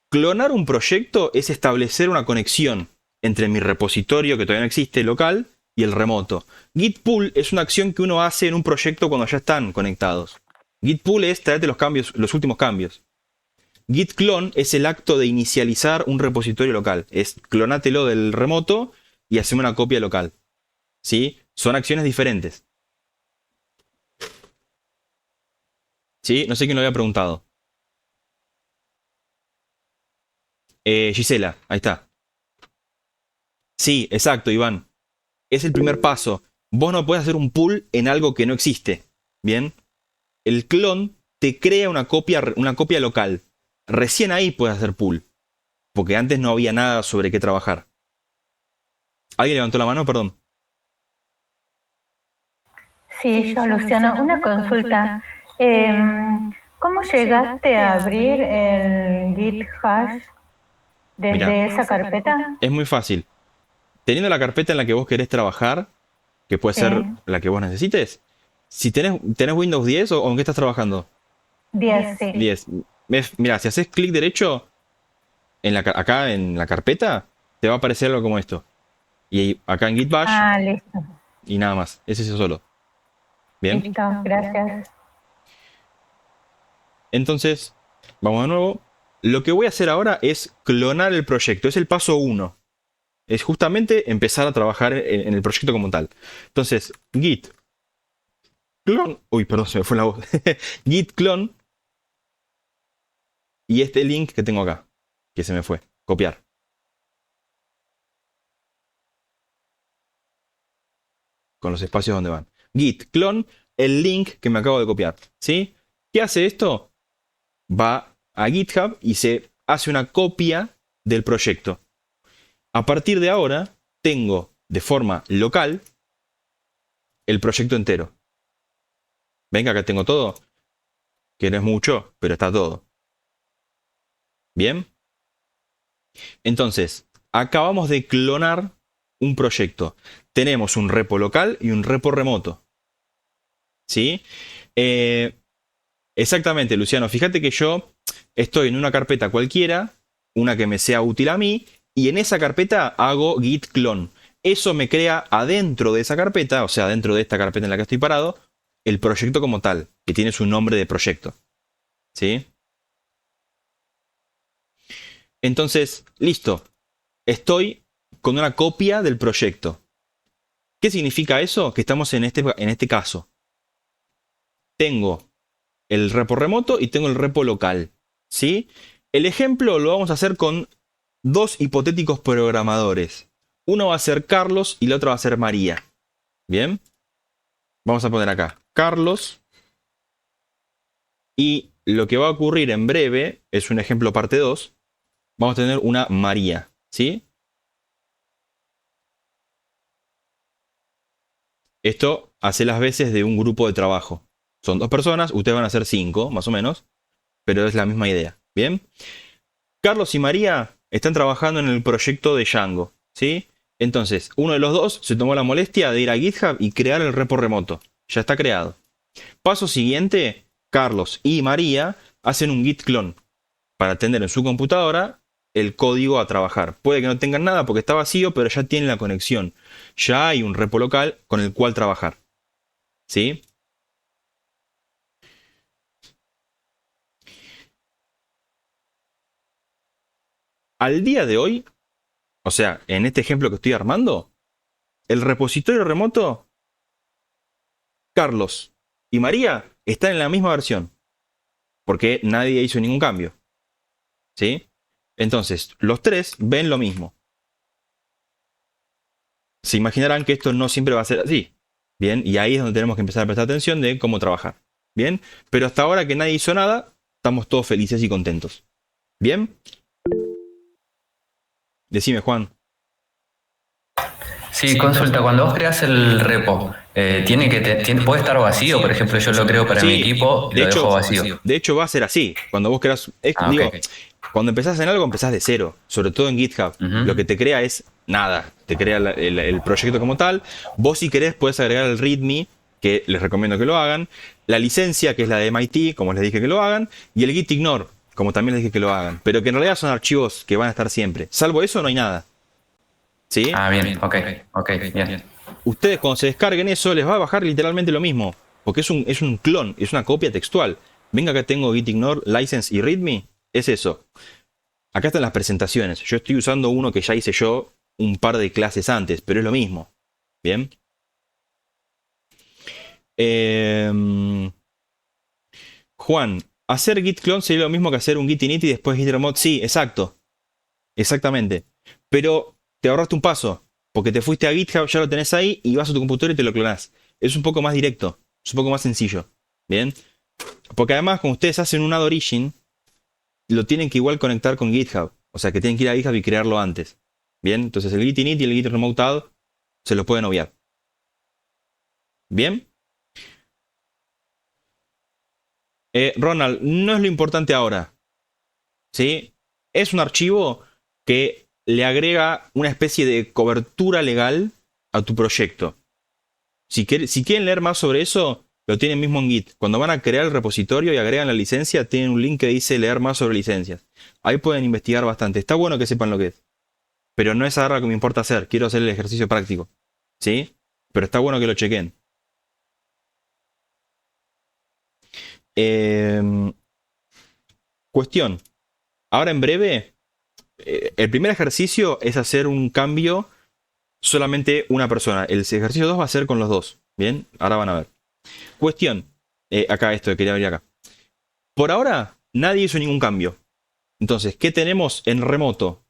Clonar un proyecto es establecer una conexión entre mi repositorio, que todavía no existe, local, y el remoto. Git pull es una acción que uno hace en un proyecto cuando ya están conectados. Git pull es traerte los últimos cambios. Git clone es el acto de inicializar un repositorio local. Es clonátelo del remoto y haceme una copia local. ¿Sí? Son acciones diferentes. ¿Sí? No sé quién lo había preguntado. Gisela, ahí está. Sí, exacto, Iván. Es el primer paso. Vos no podés hacer un pull en algo que no existe. ¿Bien? El clon te crea una copia local. Recién ahí puedes hacer pull. Porque antes no había nada sobre qué trabajar. ¿Alguien levantó la mano? Perdón. Sí, yo, Luciano, una consulta. ¿Cómo llegaste a abrir el Git hash desde Mirá, esa carpeta? es muy fácil. Teniendo la carpeta en la que vos querés trabajar, que puede Sí, ser la que vos necesites, si tenés Windows 10 o en qué estás trabajando, 10, sí. 10. Mira, si haces clic derecho acá en la carpeta, te va a aparecer algo como esto. Y acá en Git Bash Ah, listo, y nada más. Es eso solo. Bien. listo, gracias. Entonces, vamos de nuevo. Lo que voy a hacer ahora es clonar el proyecto. Es el paso 1. Es justamente empezar a trabajar en el proyecto como tal. Entonces, git clone. Uy, perdón, se me fue la voz. Git clone. Y este link que tengo acá, que se me fue. Copiar. Con los espacios donde van. Git clone, el link que me acabo de copiar. ¿Sí? ¿Qué hace esto? Va a GitHub y se hace una copia del proyecto. A partir de ahora, tengo de forma local el proyecto entero. ¿Ven que acá tengo todo? Que no es mucho, pero está todo. ¿Bien? Entonces, acabamos de clonar un proyecto. Tenemos un repo local y un repo remoto. ¿Sí? Exactamente, Luciano. Fíjate que yo estoy en una carpeta cualquiera, una que me sea útil a mí, y en esa carpeta hago git clone. Eso me crea adentro de esa carpeta, o sea, dentro de esta carpeta en la que estoy parado, el proyecto como tal, que tiene su nombre de proyecto. ¿Sí? Entonces, listo. Estoy con una copia del proyecto. ¿Qué significa eso? Que estamos en este caso. Tengo el repo remoto y tengo el repo local. ¿Sí? El ejemplo lo vamos a hacer con dos hipotéticos programadores. Uno va a ser Carlos y la otra va a ser María. ¿Bien? Vamos a poner acá Carlos. Y lo que va a ocurrir en breve, es un ejemplo parte 2, vamos a tener una María. ¿Sí? Esto hace las veces de un grupo de trabajo. Son 2 personas, ustedes van a ser 5, más o menos, pero es la misma idea. ¿Bien? Carlos y María están trabajando en el proyecto de Django. ¿Sí? Entonces, uno de los dos se tomó la molestia de ir a GitHub y crear el repo remoto. Ya está creado. Paso siguiente, Carlos y María hacen un git clone para tener en su computadora el código a trabajar. Puede que no tengan nada porque está vacío, pero ya tienen la conexión. Ya hay un repo local con el cual trabajar. ¿Sí? Al día de hoy, o sea, en este ejemplo que estoy armando, el repositorio remoto, Carlos y María están en la misma versión. Porque nadie hizo ningún cambio. ¿Sí? Entonces, los 3 ven lo mismo. Se imaginarán que esto no siempre va a ser así. Bien, y ahí es donde tenemos que empezar a prestar atención de cómo trabajar. Bien, pero hasta ahora que nadie hizo nada, estamos todos felices y contentos. Bien. Decime, Juan. Sí, consulta, cuando vos creas el repo, puede estar vacío, por ejemplo, yo lo creo para mi equipo y lo dejo vacío. De hecho, va a ser así. Cuando vos creas, digo, Ok. cuando empezás en algo, empezás de cero. Sobre todo en GitHub. Lo que te crea es nada, te crea el proyecto como tal. Vos si querés puedes agregar el README, que les recomiendo que lo hagan, la licencia, que es la de MIT, como les dije que lo hagan, y el git ignore, como también les dije que lo hagan, pero que en realidad son archivos que van a estar siempre. Salvo eso no hay nada. ¿Sí? Ah, bien, ok, bien. Ustedes cuando se descarguen eso les va a bajar literalmente lo mismo, porque es un clon, es una copia textual. Venga, acá tengo git ignore, license y readme, es eso. Acá están las presentaciones. Yo estoy usando uno que ya hice yo un par de clases antes, pero es lo mismo. Bien. Juan, hacer git clone sería lo mismo que hacer un git init y después git remote. Sí, exacto. Exactamente. Pero te ahorraste un paso, porque te fuiste a GitHub, ya lo tenés ahí y vas a tu computadora y te lo clonás. Es un poco más directo, es un poco más sencillo. Bien. Porque además, cuando ustedes hacen un add origin, lo tienen que igual conectar con GitHub. O sea, que tienen que ir a GitHub y crearlo antes. Bien, entonces el git init y el git remote add se los pueden obviar. Bien. Ronald, no es lo importante ahora. ¿Sí? Es un archivo que le agrega una especie de cobertura legal a tu proyecto. Si quieren leer más sobre eso, lo tienen mismo en Git. Cuando van a crear el repositorio y agregan la licencia, tienen un link que dice leer más sobre licencias. Ahí pueden investigar bastante. Está bueno que sepan lo que es. Pero no es ahora lo que me importa hacer. Quiero hacer el ejercicio práctico. ¿Sí? Pero está bueno que lo chequen. Cuestión. Ahora en breve, el primer ejercicio es hacer un cambio solamente una persona. El ejercicio 2 va a ser con los dos. Bien, ahora van a ver. Cuestión. Acá esto, quería abrir acá. Por ahora, nadie hizo ningún cambio. Entonces, ¿qué tenemos en remoto?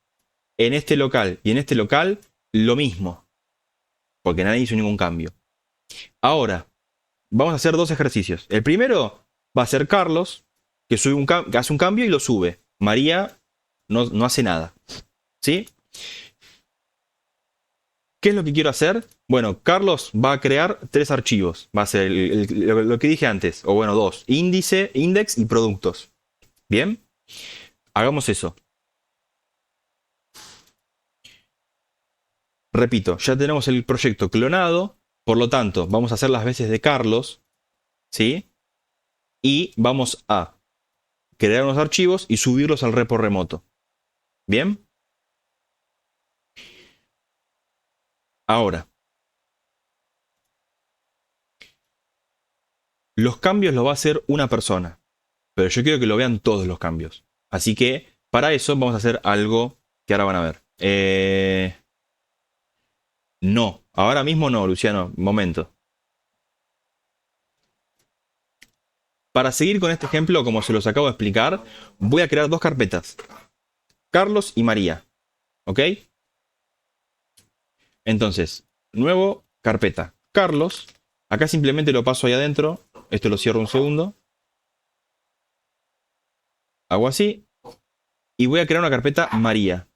En este local y en este local, lo mismo. Porque nadie hizo ningún cambio. Ahora, vamos a hacer dos ejercicios. El primero va a ser Carlos, que hace un cambio y lo sube. María no hace nada. ¿Sí? ¿Qué es lo que quiero hacer? Bueno, Carlos va a crear 3 archivos. Va a ser lo que dije antes. O bueno, 2. Índice, index y productos. ¿Bien? Hagamos eso. Repito, ya tenemos el proyecto clonado. Por lo tanto, vamos a hacer las veces de Carlos. ¿Sí? Y vamos a crear unos archivos y subirlos al repo remoto. ¿Bien? Ahora, los cambios los va a hacer una persona, pero yo quiero que lo vean todos los cambios. Así que para eso vamos a hacer algo que ahora van a ver. No, ahora mismo no, Luciano, momento. Para seguir con este ejemplo, como se los acabo de explicar, voy a crear 2 carpetas. Carlos y María. ¿Ok? Entonces, nuevo carpeta. Carlos. Acá simplemente lo paso ahí adentro. Esto lo cierro un segundo. Hago así. Y voy a crear una carpeta María.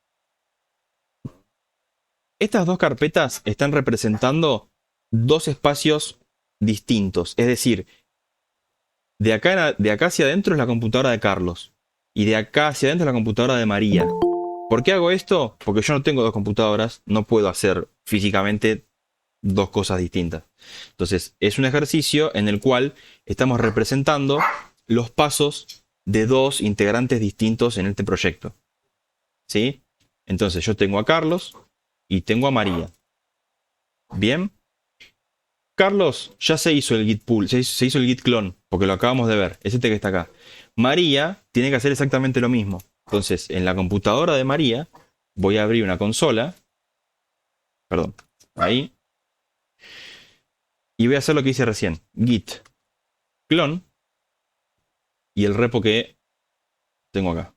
Estas 2 carpetas están representando 2 espacios distintos. Es decir, de acá hacia adentro es la computadora de Carlos. Y de acá hacia adentro es la computadora de María. ¿Por qué hago esto? Porque yo no tengo 2 computadoras. No puedo hacer físicamente 2 cosas distintas. Entonces, es un ejercicio en el cual estamos representando los pasos de 2 integrantes distintos en este proyecto. ¿Sí? Entonces, yo tengo a Carlos y tengo a María. Bien. Carlos ya se hizo el git pull, se hizo el git clone, porque lo acabamos de ver. Es este que está acá. María tiene que hacer exactamente lo mismo. Entonces, en la computadora de María, voy a abrir una consola. Perdón. Ahí. Y voy a hacer lo que hice recién. Git clone. Y el repo que tengo acá.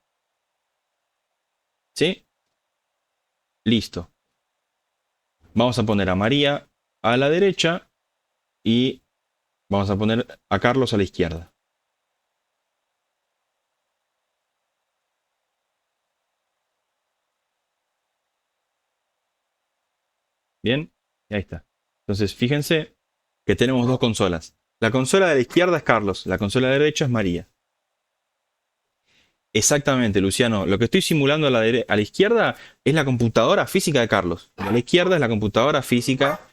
¿Sí? Listo. Vamos a poner a María a la derecha. Y vamos a poner a Carlos a la izquierda. Bien, y ahí está. Entonces, fíjense que tenemos 2 consolas. La consola de la izquierda es Carlos, la consola de la derecha es María. Exactamente, Luciano. Lo que estoy simulando a a la izquierda es la computadora física de Carlos. A la izquierda es la computadora física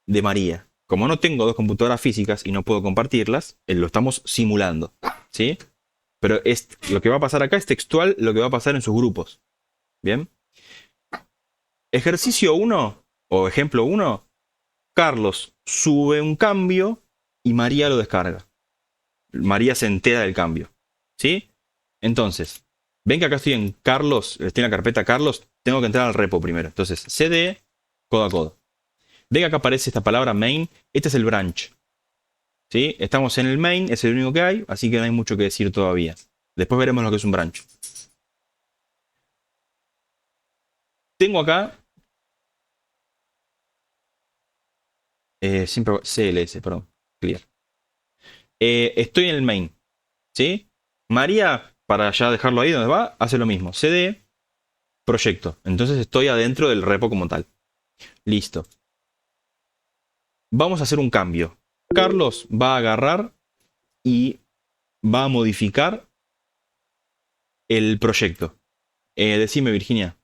de María. Como no tengo dos computadoras físicas y no puedo compartirlas, lo estamos simulando. ¿Sí? Pero lo que va a pasar acá es textual lo que va a pasar en sus grupos. ¿Bien? Ejercicio 1 o ejemplo 1. Carlos sube un cambio y María lo descarga. María se entera del cambio. ¿Sí? Entonces, ven que acá estoy en Carlos, estoy en la carpeta Carlos, tengo que entrar al repo primero. Entonces, cd, codo a codo. Ven que acá aparece esta palabra main, este es el branch. ¿Sí? Estamos en el main, es el único que hay, así que no hay mucho que decir todavía. Después veremos lo que es un branch. Tengo acá siempre CLS, perdón, clear. Estoy en el main, ¿sí? María, para ya dejarlo ahí donde va, hace lo mismo. CD, proyecto. Entonces estoy adentro del repo como tal. Listo. Vamos a hacer un cambio. Carlos va a agarrar y va a modificar el proyecto. Decime, Virginia.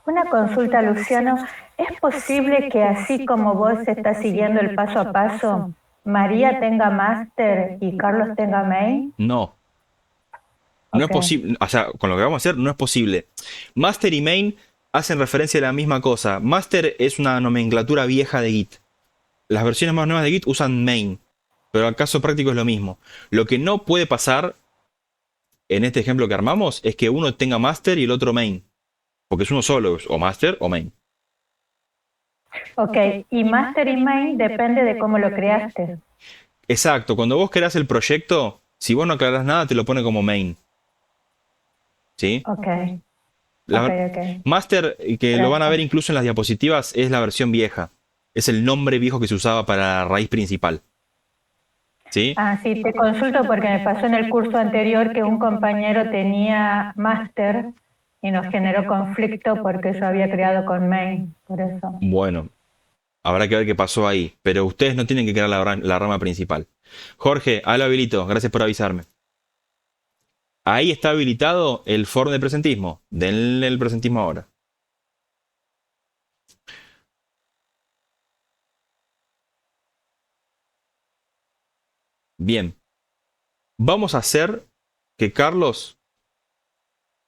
Una consulta, Luciano. ¿Es posible que así como vos estás siguiendo el paso a paso, María tenga máster y Carlos tenga main? No. No es posible. O sea, con lo que vamos a hacer no es posible. Master y main hacen referencia a la misma cosa. Master es una nomenclatura vieja de Git. Las versiones más nuevas de Git usan main. Pero al caso práctico es lo mismo. Lo que no puede pasar en este ejemplo que armamos es que uno tenga master y el otro main. Porque es uno solo, o master o main. Ok, y master y main depende de cómo lo creaste. Exacto, cuando vos creás el proyecto, si vos no aclarás nada, te lo pone como main. ¿Sí? Ok. Master, que lo van a ver incluso en las diapositivas, es la versión vieja. Es el nombre viejo que se usaba para la raíz principal. ¿Sí? Ah, sí, te consulto porque me pasó en el curso anterior que un compañero tenía máster y nos generó conflicto porque yo había creado con main, por eso. Bueno, habrá que ver qué pasó ahí. Pero ustedes no tienen que crear la rama principal. Jorge, ahí lo habilito. Gracias por avisarme. Ahí está habilitado el form de presentismo. Denle el presentismo ahora. Bien. Vamos a hacer que Carlos...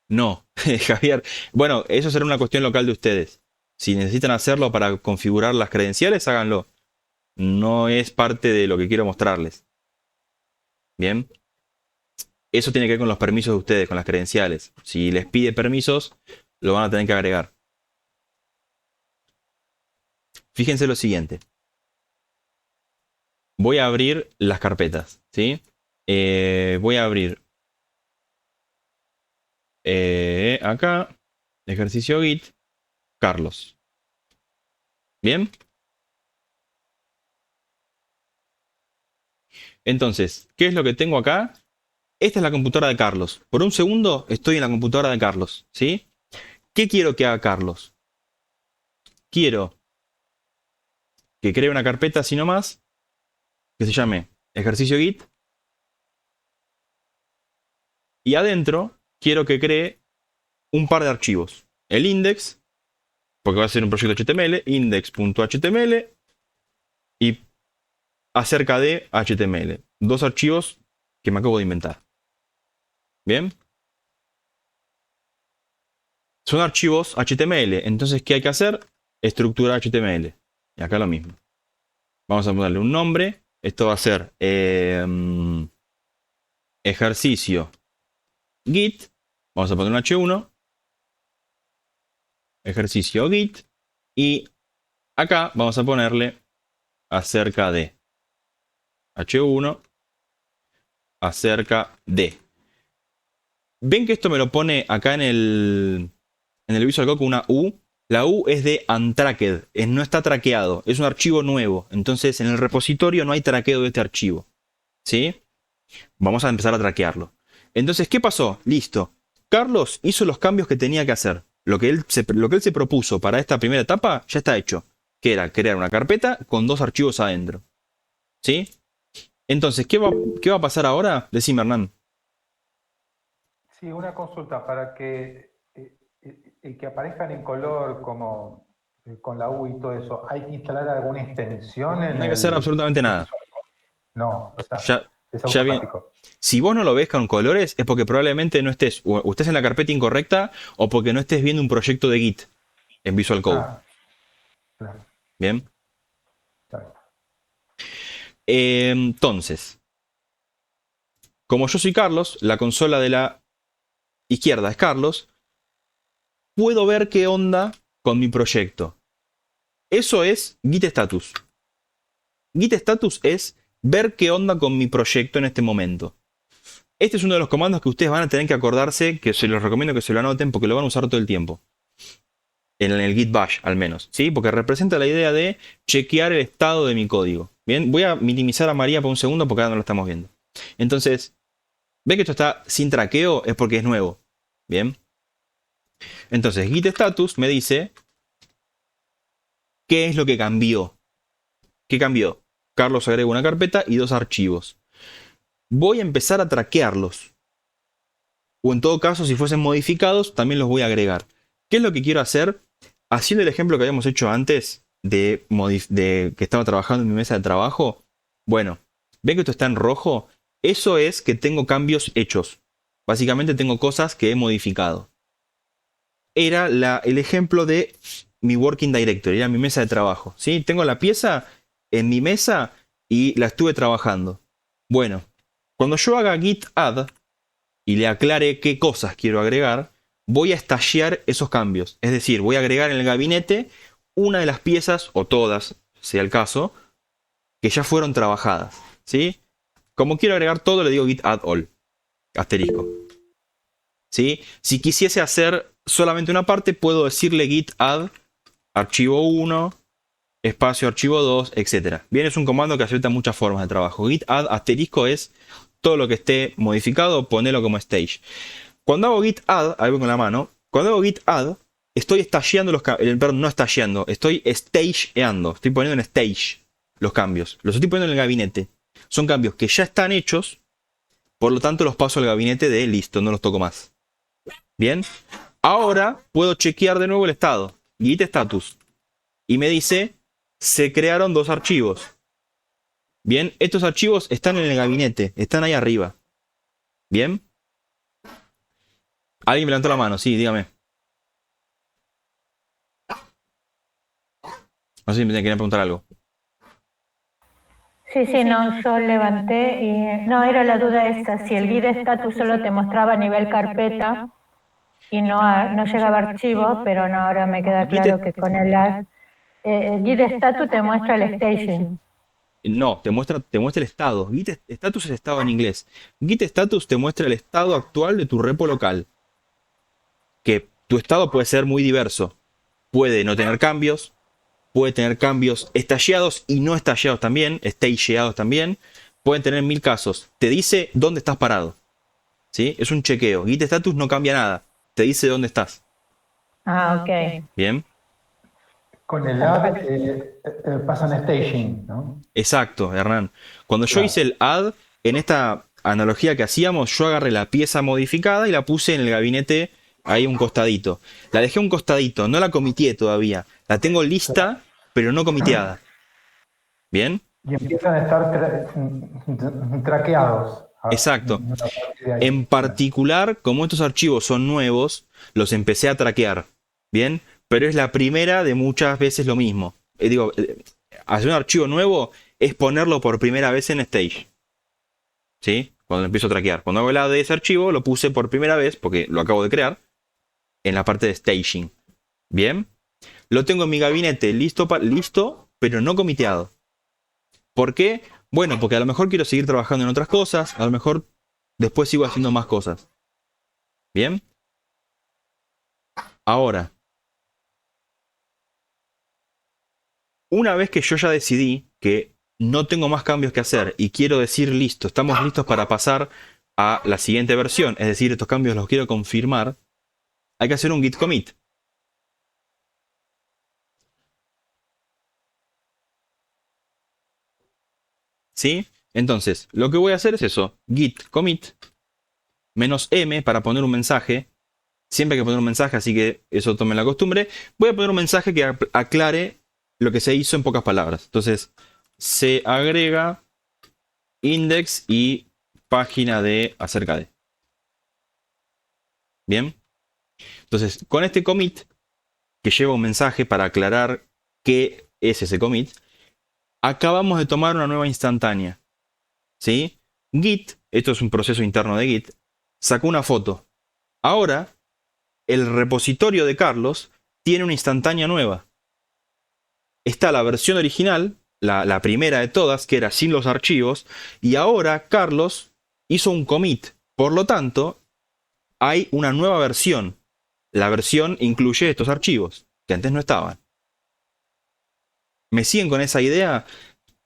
No, Javier. Bueno, eso será una cuestión local de ustedes. Si necesitan hacerlo para configurar las credenciales, háganlo. No es parte de lo que quiero mostrarles. Bien. Eso tiene que ver con los permisos de ustedes, con las credenciales. Si les pide permisos, lo van a tener que agregar. Fíjense lo siguiente. Voy a abrir las carpetas, ¿sí? Voy a abrir acá, ejercicio Git, Carlos. ¿Bien? Entonces, ¿qué es lo que tengo acá? Esta es la computadora de Carlos. Por un segundo estoy en la computadora de Carlos, ¿sí? ¿Qué quiero que haga Carlos? Quiero que cree una carpeta así nomás, que se llame ejercicio Git. Y adentro quiero que cree un par de archivos. El index, porque va a ser un proyecto HTML, index.html y acerca de HTML. Dos archivos que me acabo de inventar. Bien. Son archivos HTML. Entonces, ¿qué hay que hacer? Estructura HTML. Y acá lo mismo. Vamos a ponerle un nombre. Esto va a ser ejercicio Git. Vamos a poner un H1. Ejercicio Git. Y acá vamos a ponerle acerca de H1. Acerca de. ¿Ven que esto me lo pone acá en el Visual Code con una U? La U es de untracked, no está traqueado, es un archivo nuevo. Entonces en el repositorio no hay traqueo de este archivo. ¿Sí? Vamos a empezar a traquearlo. Entonces, ¿qué pasó? Listo. Carlos hizo los cambios que tenía que hacer. Lo que él se propuso para esta primera etapa ya está hecho. Que era crear una carpeta con dos archivos adentro. ¿Sí? Entonces, ¿qué va a pasar ahora? Decime, Hernán. Sí, una consulta para que aparezcan en color como con la U y todo eso. ¿Hay que instalar alguna extensión en No hay que hacer el absolutamente nada. Visual Code? No, Ya, es ya bien. automático. Si vos no lo ves con colores, es porque probablemente no estés, o estés en la carpeta incorrecta, o porque no estés viendo un proyecto de Git en Visual Code. Ah, claro, Bien. está bien. Entonces, como yo soy Carlos, la consola de la izquierda es Carlos, puedo ver qué onda con mi proyecto. Eso es Git Status. Git Status es ver qué onda con mi proyecto en este momento. Este es uno de los comandos que ustedes van a tener que acordarse, que se los recomiendo que se lo anoten porque lo van a usar todo el tiempo. En el Git Bash, al menos. ¿Sí? Porque representa la idea de chequear el estado de mi código. Bien, voy a minimizar a María por un segundo porque ahora no lo estamos viendo. Entonces, ¿ve que esto está sin traqueo? Es porque es nuevo. Bien. Entonces, Git Status me dice qué es lo que cambió. ¿Qué cambió? Carlos agrega una carpeta y 2 archivos. Voy a empezar a traquearlos. O en todo caso, si fuesen modificados, también los voy a agregar. ¿Qué es lo que quiero hacer? Haciendo el ejemplo que habíamos hecho antes de que estaba trabajando en mi mesa de trabajo. Bueno, ¿ven que esto está en rojo? Eso es que tengo cambios hechos. Básicamente tengo cosas que he modificado. Era el ejemplo de mi working directory, era mi mesa de trabajo. ¿Sí? Tengo la pieza en mi mesa y la estuve trabajando. Bueno, cuando yo haga git add y le aclare qué cosas quiero agregar, voy a estallar esos cambios. Es decir, voy a agregar en el gabinete una de las piezas, o todas, sea el caso, que ya fueron trabajadas. ¿Sí? Como quiero agregar todo, le digo git add all. Asterisco. ¿Sí? Si quisiese hacer solamente una parte, puedo decirle git add archivo 1, espacio archivo 2, etc. Bien, es un comando que acepta muchas formas de trabajo. Git add asterisco es todo lo que esté modificado, ponerlo como stage. Cuando hago git add, ahí voy con la mano, cuando hago git add, estoy stasheando perdón, no stasheando, estoy stageando, estoy poniendo en stage los cambios. Los estoy poniendo en el gabinete. Son cambios que ya están hechos, por lo tanto los paso al gabinete de listo, no los toco más. Bien, ahora puedo chequear de nuevo el estado. Git status. Y me dice, se crearon 2 archivos. Bien, estos archivos están en el gabinete, están ahí arriba. Bien. Alguien me levantó la mano, sí, dígame. No sé si me querían preguntar algo. Sí, no, yo levanté y no, era la duda esta, si el Git Status solo te mostraba a nivel carpeta y no llegaba a archivo, pero no, ahora me queda claro que con el Git Status te muestra el staging. No, te muestra el estado. Git Status es estado en inglés. Git Status te muestra el estado actual de tu repo local. Que tu estado puede ser muy diverso. Puede no tener cambios. Puede tener cambios estalleados y no estalleados también. Stageados también. Pueden tener 1000 casos. Te dice dónde estás parado. ¿Sí? Es un chequeo. Git Status no cambia nada. Te dice dónde estás. Ah, ok. Bien. Con el add pasan staging, ¿no? Exacto, Hernán. Cuando yo hice el add, en esta analogía que hacíamos, yo agarré la pieza modificada y la puse en el gabinete ahí un costadito. La dejé un costadito, no la comiteé todavía. La tengo lista, pero no comiteada. ¿Bien? Y empiezan a estar traqueados. Exacto. En particular, como estos archivos son nuevos, los empecé a traquear. ¿Bien? Pero es la primera de muchas veces lo mismo. Hacer un archivo nuevo es ponerlo por primera vez en stage. ¿Sí? Cuando empiezo a traquear. Cuando hago el add de ese archivo, lo puse por primera vez, porque lo acabo de crear, en la parte de staging. ¿Bien? Lo tengo en mi gabinete listo, pero no comiteado. ¿Por qué? Bueno, porque a lo mejor quiero seguir trabajando en otras cosas, a lo mejor después sigo haciendo más cosas. ¿Bien? Ahora, una vez que yo ya decidí que no tengo más cambios que hacer y quiero decir listo, estamos listos para pasar a la siguiente versión, es decir, estos cambios los quiero confirmar, hay que hacer un git commit. ¿Sí? Entonces, lo que voy a hacer es eso, git commit, -m para poner un mensaje. Siempre hay que poner un mensaje, así que eso tomen la costumbre. Voy a poner un mensaje que aclare lo que se hizo en pocas palabras. Entonces, se agrega index y página de acerca de. Bien. Entonces, con este commit, que lleva un mensaje para aclarar qué es ese commit, acabamos de tomar una nueva instantánea. ¿Sí? Git, esto es un proceso interno de Git, sacó una foto. Ahora, el repositorio de Carlos tiene una instantánea nueva. Está la versión original, la primera de todas, que era sin los archivos, y ahora Carlos hizo un commit. Por lo tanto, hay una nueva versión. La versión incluye estos archivos, que antes no estaban. ¿Me siguen con esa idea?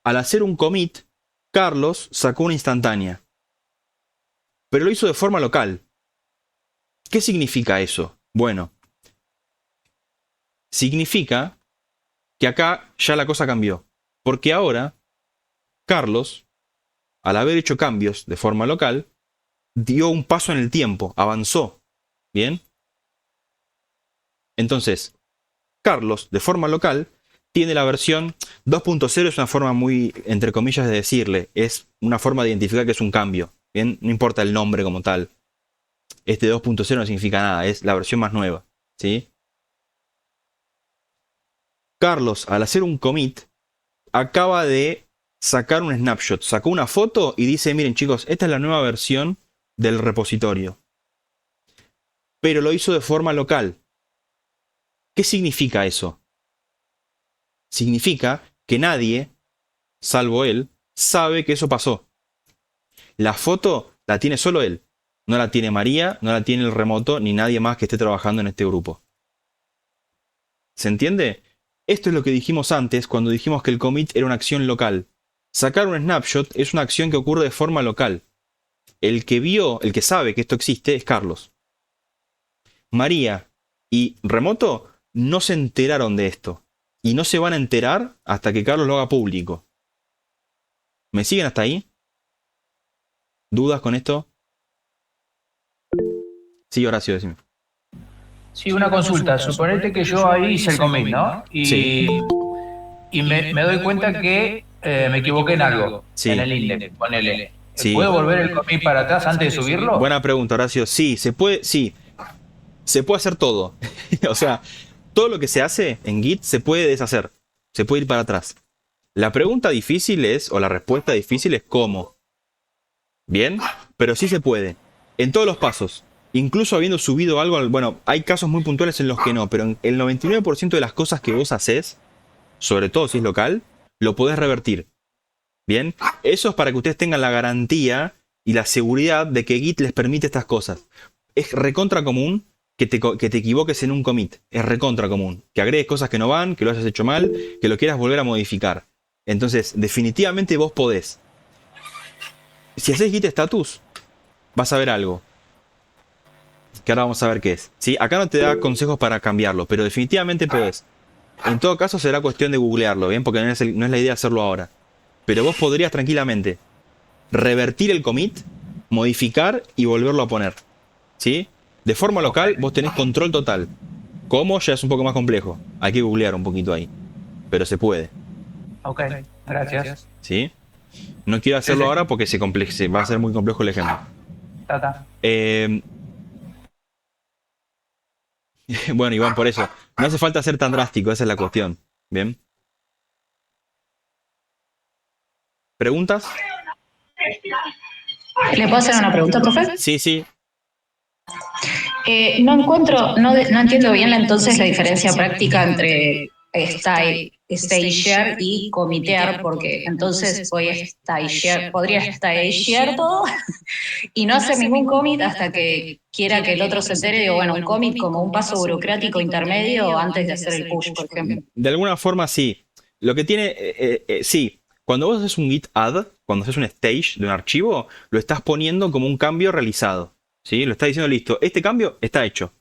Al hacer un commit, Carlos sacó una instantánea. Pero lo hizo de forma local. ¿Qué significa eso? Bueno, significa que acá ya la cosa cambió. Porque ahora, Carlos, al haber hecho cambios de forma local, dio un paso en el tiempo, avanzó. ¿Bien? Entonces, Carlos, de forma local, tiene la versión 2.0, es una forma muy, entre comillas, de decirle. Es una forma de identificar que es un cambio. ¿Bien? No importa el nombre como tal. Este 2.0 no significa nada, es la versión más nueva. ¿Sí? Carlos, al hacer un commit, acaba de sacar un snapshot. Sacó una foto y dice, miren chicos, esta es la nueva versión del repositorio. Pero lo hizo de forma local. ¿Qué significa eso? Significa que nadie, salvo él, sabe que eso pasó. La foto la tiene solo él. No la tiene María, no la tiene el remoto, ni nadie más que esté trabajando en este grupo. ¿Se entiende? Esto es lo que dijimos antes cuando dijimos que el commit era una acción local. Sacar un snapshot es una acción que ocurre de forma local. El que vio, el que sabe que esto existe es Carlos. María y remoto no se enteraron de esto. Y no se van a enterar hasta que Carlos lo haga público. ¿Me siguen hasta ahí? ¿Dudas con esto? Sí, Horacio, decime. Sí, una consulta. Suponete que yo ahí hice el commit, ¿no? Sí. Y me doy cuenta que me equivoqué en algo, Sí. en el index, ponele. Sí. ¿Puedo volver el commit para atrás antes de subirlo? Buena pregunta, Horacio. Sí, se puede hacer todo. O sea, todo lo que se hace en Git se puede deshacer. Se puede ir para atrás. La pregunta difícil es, o la respuesta difícil es ¿cómo? Bien, pero sí se puede. En todos los pasos. Incluso habiendo subido algo, bueno, hay casos muy puntuales en los que no, pero en el 99% de las cosas que vos haces, sobre todo si es local, lo podés revertir. Bien, eso es para que ustedes tengan la garantía y la seguridad de que Git les permite estas cosas. Es recontra común que te equivoques en un commit. Es recontra común. Que agregues cosas que no van, que lo hayas hecho mal, que lo quieras volver a modificar. Entonces, definitivamente vos podés. Si haces Git status, vas a ver algo. Que ahora vamos a ver qué es. ¿Sí? Acá no te da consejos para cambiarlo, pero definitivamente podés. En todo caso será cuestión de googlearlo, ¿bien? Porque no es la idea hacerlo ahora. Pero vos podrías tranquilamente revertir el commit, modificar y volverlo a poner. ¿Sí? De forma local vos tenés control total. ¿Cómo? Ya es un poco más complejo. Hay que googlear un poquito ahí. Pero se puede. Ok, gracias. ¿Sí? No quiero hacerlo ahora porque va a ser muy complejo el ejemplo. Tata. Bueno, Iván, por eso. No hace falta ser tan drástico, esa es la cuestión. ¿Bien? ¿Preguntas? ¿Le puedo hacer una pregunta, profe? Sí, sí. No entiendo bien entonces la diferencia práctica entre stagear y comitear, porque entonces podría stagear todo y no hacer ningún commit hasta que quiera que el otro se entere. Digo, bueno, un commit como un paso burocrático intermedio antes de hacer el push, por ejemplo. De alguna forma sí. Lo que tiene, sí, cuando vos haces un git add, cuando haces un stage de un archivo, lo estás poniendo como un cambio realizado. ¿Sí? Lo estás diciendo, listo, este cambio está hecho.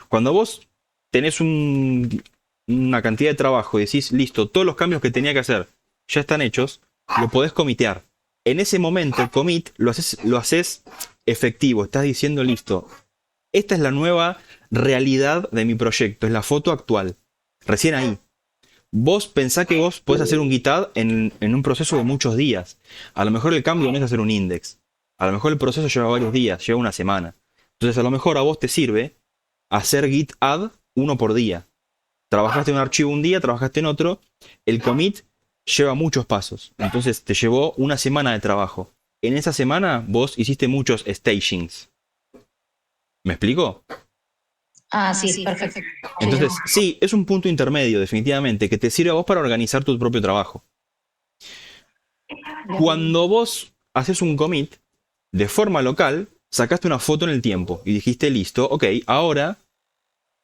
Cuando vos tenés una cantidad de trabajo y decís, listo, todos los cambios que tenía que hacer ya están hechos, lo podés comitear. En ese momento, el commit lo haces efectivo. Estás diciendo, listo, esta es la nueva realidad de mi proyecto, es la foto actual. Recién ahí. Vos pensás que vos podés hacer un git add en un proceso de muchos días. A lo mejor el cambio no es hacer un index. A lo mejor el proceso lleva varios días, lleva una semana. Entonces a lo mejor a vos te sirve hacer git add uno por día. Trabajaste en un archivo un día, trabajaste en otro. El commit lleva muchos pasos. Entonces te llevó una semana de trabajo. En esa semana vos hiciste muchos stagings. ¿Me explico? Ah, sí, perfecto. Entonces, sí, es un punto intermedio, definitivamente, que te sirve a vos para organizar tu propio trabajo. Cuando vos haces un commit, de forma local, sacaste una foto en el tiempo y dijiste, listo, ok, ahora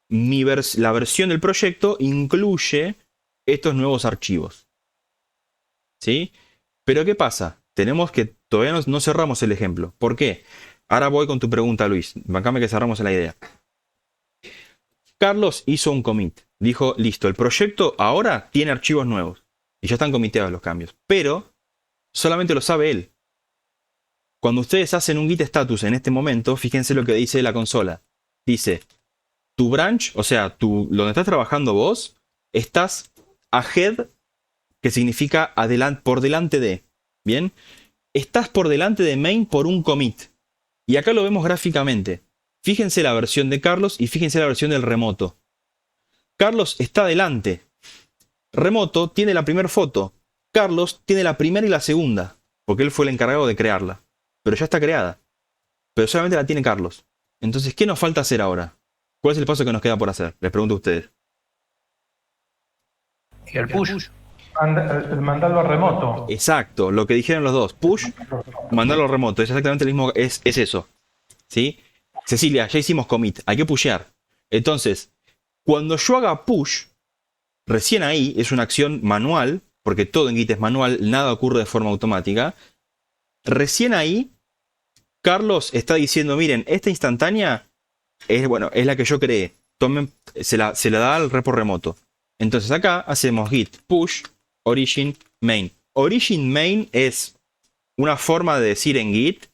la versión del proyecto incluye estos nuevos archivos. ¿Sí? Pero ¿qué pasa? Todavía no cerramos el ejemplo. ¿Por qué? Ahora voy con tu pregunta, Luis. Bancame que cerramos la idea. Carlos hizo un commit. Dijo, listo, el proyecto ahora tiene archivos nuevos. Y ya están comiteados los cambios. Pero solamente lo sabe él. Cuando ustedes hacen un git status en este momento, fíjense lo que dice la consola. Dice, tu branch, o sea, donde estás trabajando vos, estás ahead, que significa por delante de. ¿Bien? Estás por delante de main por un commit. Y acá lo vemos gráficamente. Fíjense la versión de Carlos y fíjense la versión del remoto. Carlos está adelante. Remoto tiene la primera foto. Carlos tiene la primera y la segunda. Porque él fue el encargado de crearla. Pero ya está creada. Pero solamente la tiene Carlos. Entonces, ¿qué nos falta hacer ahora? ¿Cuál es el paso que nos queda por hacer? Les pregunto a ustedes. El push. Mandarlo a remoto. Exacto, lo que dijeron los dos. Push, mandarlo a remoto. Es exactamente el mismo. Es eso. ¿Sí? Cecilia, ya hicimos commit. Hay que pushear. Entonces, cuando yo haga push, recién ahí es una acción manual, porque todo en Git es manual, nada ocurre de forma automática. Recién ahí, Carlos está diciendo, miren, esta instantánea es la que yo creé. Se la da al repo remoto. Entonces acá hacemos git push origin main. Origin main es una forma de decir en Git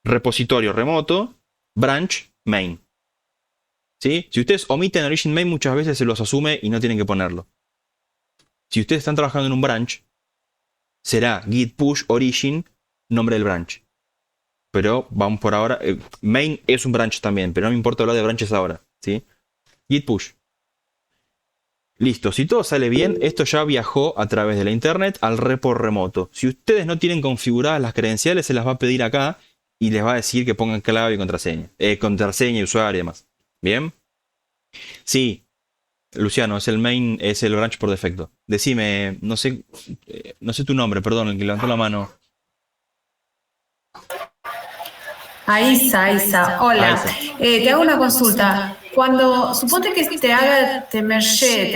repositorio remoto branch main. ¿Sí? Si ustedes omiten origin main, muchas veces se los asume y no tienen que ponerlo. Si ustedes están trabajando en un branch, será git push origin nombre del branch. Pero vamos por ahora. Main es un branch también, pero no me importa hablar de branches ahora. ¿Sí? Git push. Listo, si todo sale bien, esto ya viajó a través de la internet al repo remoto. Si ustedes no tienen configuradas las credenciales, se las va a pedir acá y les va a decir que pongan clave y contraseña. Contraseña y usuario y demás. ¿Bien? Sí, Luciano, es el main, es el branch por defecto. Decime, no sé tu nombre, perdón, el que levantó la mano. Aisa, hola. Te hago una consulta. Cuando suponte que te merge,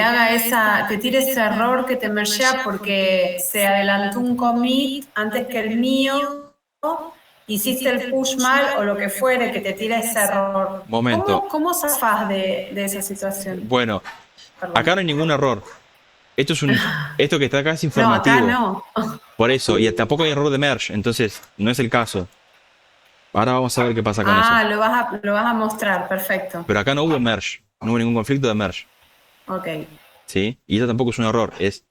te tire ese error que te mergea porque se adelantó un commit antes que el mío, hiciste el push mal o lo que fuere, que te tire ese error. Momento. ¿Cómo zafás de esa situación? Bueno, acá no hay ningún error. Esto que está acá es informativo. No, acá no. Por eso, y tampoco hay error de merge, entonces no es el caso. Ahora vamos a ver qué pasa con eso. Lo vas a mostrar, perfecto. Pero acá no hubo merge, no hubo ningún conflicto de merge. Ok. ¿Sí? Y esto tampoco es un error, es,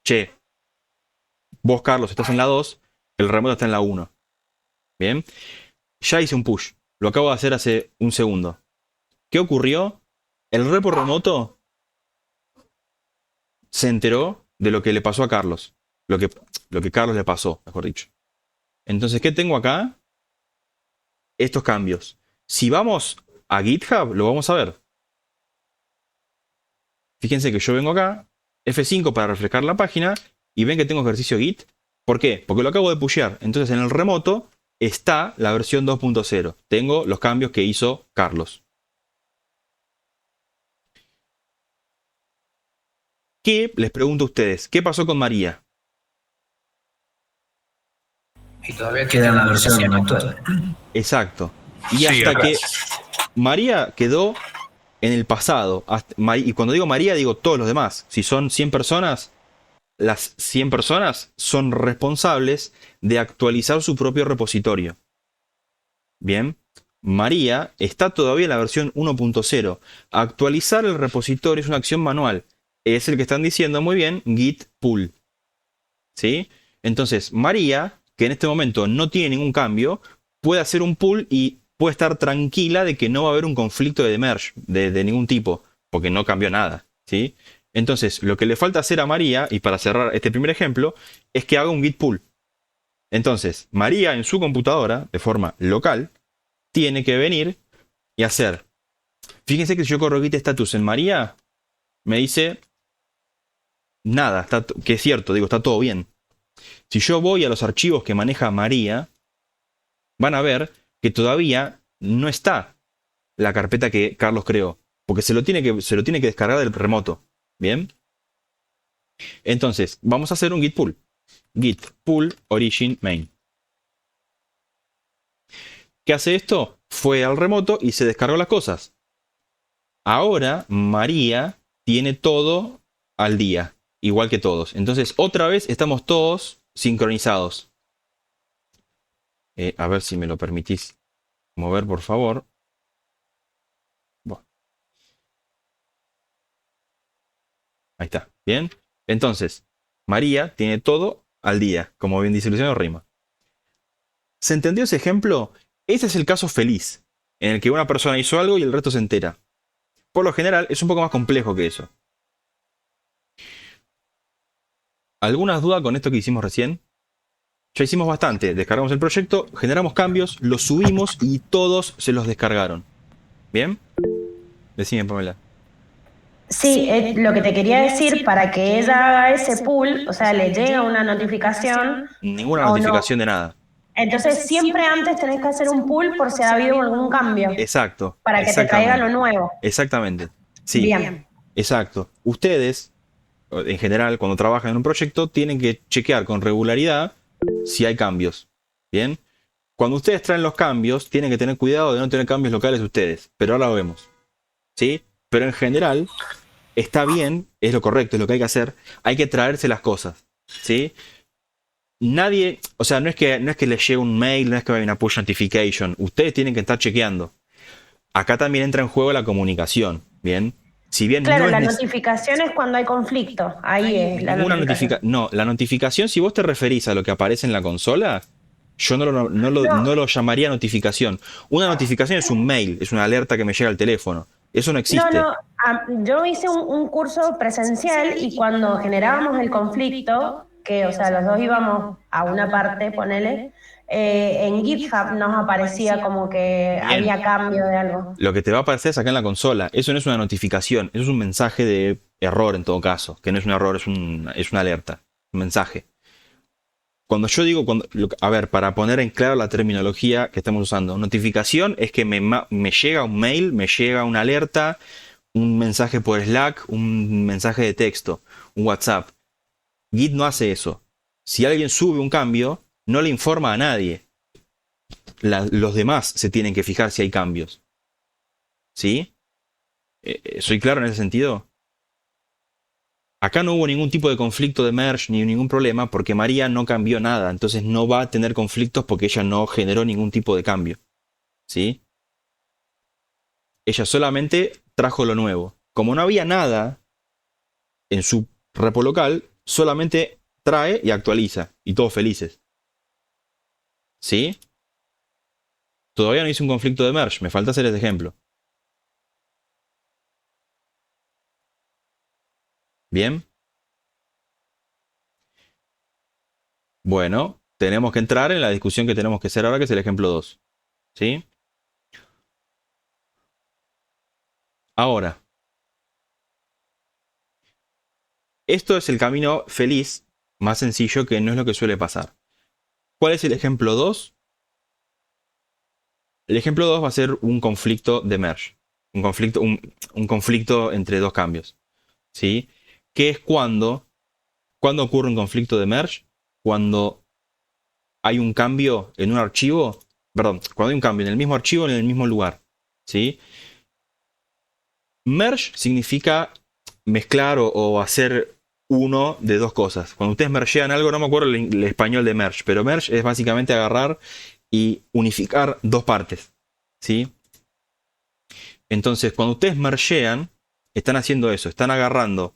vos, Carlos, estás en la 2, el remoto está en la 1. ¿Bien? Ya hice un push, lo acabo de hacer hace un segundo. ¿Qué ocurrió? El repo remoto se enteró de lo que le pasó a Carlos. Lo que Carlos le pasó, mejor dicho. Entonces, ¿qué tengo acá? Estos cambios. Si vamos a GitHub, lo vamos a ver. Fíjense que yo vengo acá, F5 para refrescar la página, y ven que tengo ejercicio Git. ¿Por qué? Porque lo acabo de pushear. Entonces en el remoto está la versión 2.0. Tengo los cambios que hizo Carlos. ¿Qué les pregunto a ustedes? ¿Qué pasó con María? Y todavía queda en la versión actual. Exacto. Y hasta que María quedó en el pasado. Y cuando digo María, digo todos los demás. Si son 100 personas, las 100 personas son responsables de actualizar su propio repositorio. Bien, María está todavía en la versión 1.0. Actualizar el repositorio es una acción manual. Es el que están diciendo muy bien, git pull. ¿Sí? Entonces, María, que en este momento no tiene ningún cambio, puede hacer un pull y puede estar tranquila de que no va a haber un conflicto de merge de ningún tipo, porque no cambió nada. ¿Sí? Entonces, lo que le falta hacer a María, y para cerrar este primer ejemplo, es que haga un git pull. Entonces, María en su computadora, de forma local, tiene que venir y hacer. Fíjense que si yo corro git status en María, me dice nada, que es cierto, digo, está todo bien. Si yo voy a los archivos que maneja María, van a ver que todavía no está la carpeta que Carlos creó, porque se lo tiene que descargar del remoto. ¿Bien? Entonces, vamos a hacer un git pull. Git pull origin main. ¿Qué hace esto? Fue al remoto y se descargó las cosas. Ahora María tiene todo al día, igual que todos. Entonces, otra vez estamos todos sincronizados. A ver si me lo permitís mover, por favor. Bueno. Ahí está. Bien. Entonces, María tiene todo al día, como bien dice Luciano Rima. ¿Se entendió ese ejemplo? Ese es el caso feliz, en el que una persona hizo algo y el resto se entera. Por lo general, es un poco más complejo que eso. ¿Algunas dudas con esto que hicimos recién? Ya hicimos bastante. Descargamos el proyecto, generamos cambios, los subimos y todos se los descargaron. ¿Bien? Decime, Pamela. Sí, lo que te quería decir, para que ella haga ese pull, o sea, le llega una notificación. Ninguna notificación de nada. Entonces, siempre antes tenés que hacer un pull por si ha habido algún cambio. Exacto. Para que te traiga lo nuevo. Exactamente. Sí. Bien. Exacto. Ustedes, en general, cuando trabajan en un proyecto, tienen que chequear con regularidad si hay cambios. ¿Bien? Cuando ustedes traen los cambios, tienen que tener cuidado de no tener cambios locales ustedes. Pero ahora lo vemos. ¿Sí? Pero en general, está bien, es lo correcto, es lo que hay que hacer. Hay que traerse las cosas. ¿Sí? Nadie, o sea, no es que les llegue un mail, no es que vaya una push notification. Ustedes tienen que estar chequeando. Acá también entra en juego la comunicación. ¿Bien? Si bien claro, no la notificación es cuando hay conflicto. Ahí es la notificación. No, la notificación, si vos te referís a lo que aparece en la consola, yo no lo llamaría notificación. Una notificación es un mail, es una alerta que me llega al teléfono. Eso no existe. No, yo hice un curso presencial y cuando generábamos el conflicto, que, o sea, los dos íbamos a una parte, ponele, en GitHub nos aparecía como que Bien. había cambio de algo. Lo que te va a aparecer es acá en la consola. Eso no es una notificación, eso es un mensaje de error en todo caso. Que no es un error, es una alerta, un mensaje. Cuando yo digo, a ver, para poner en claro la terminología que estamos usando, notificación es que me llega un mail, me llega una alerta, un mensaje por Slack, un mensaje de texto, un WhatsApp. Git no hace eso. Si alguien sube un cambio, no le informa a nadie. Los demás se tienen que fijar si hay cambios. ¿Sí? ¿Soy claro en ese sentido? Acá no hubo ningún tipo de conflicto de merge ni ningún problema porque María no cambió nada. Entonces no va a tener conflictos porque ella no generó ningún tipo de cambio. ¿Sí? Ella solamente trajo lo nuevo. Como no había nada en su repo local, solamente trae y actualiza. Y todos felices. ¿Sí? Todavía no hice un conflicto de merge. Me falta hacer ese ejemplo. ¿Bien? Bueno, tenemos que entrar en la discusión que tenemos que hacer ahora, que es el ejemplo 2. ¿Sí? Ahora. Esto es el camino feliz, más sencillo, que no es lo que suele pasar. ¿Cuál es el ejemplo 2? El ejemplo 2 va a ser un conflicto de merge. Un conflicto entre dos cambios. ¿Sí? ¿Qué es cuando ocurre un conflicto de merge? Cuando hay un cambio en un archivo. Perdón, cuando hay un cambio en el mismo archivo en el mismo lugar. ¿Sí? Merge significa mezclar o hacer uno de dos cosas. Cuando ustedes mergean algo, no me acuerdo el español de merge, pero merge es básicamente agarrar y unificar dos partes, ¿sí? Entonces, cuando ustedes mergean, están haciendo eso, están agarrando,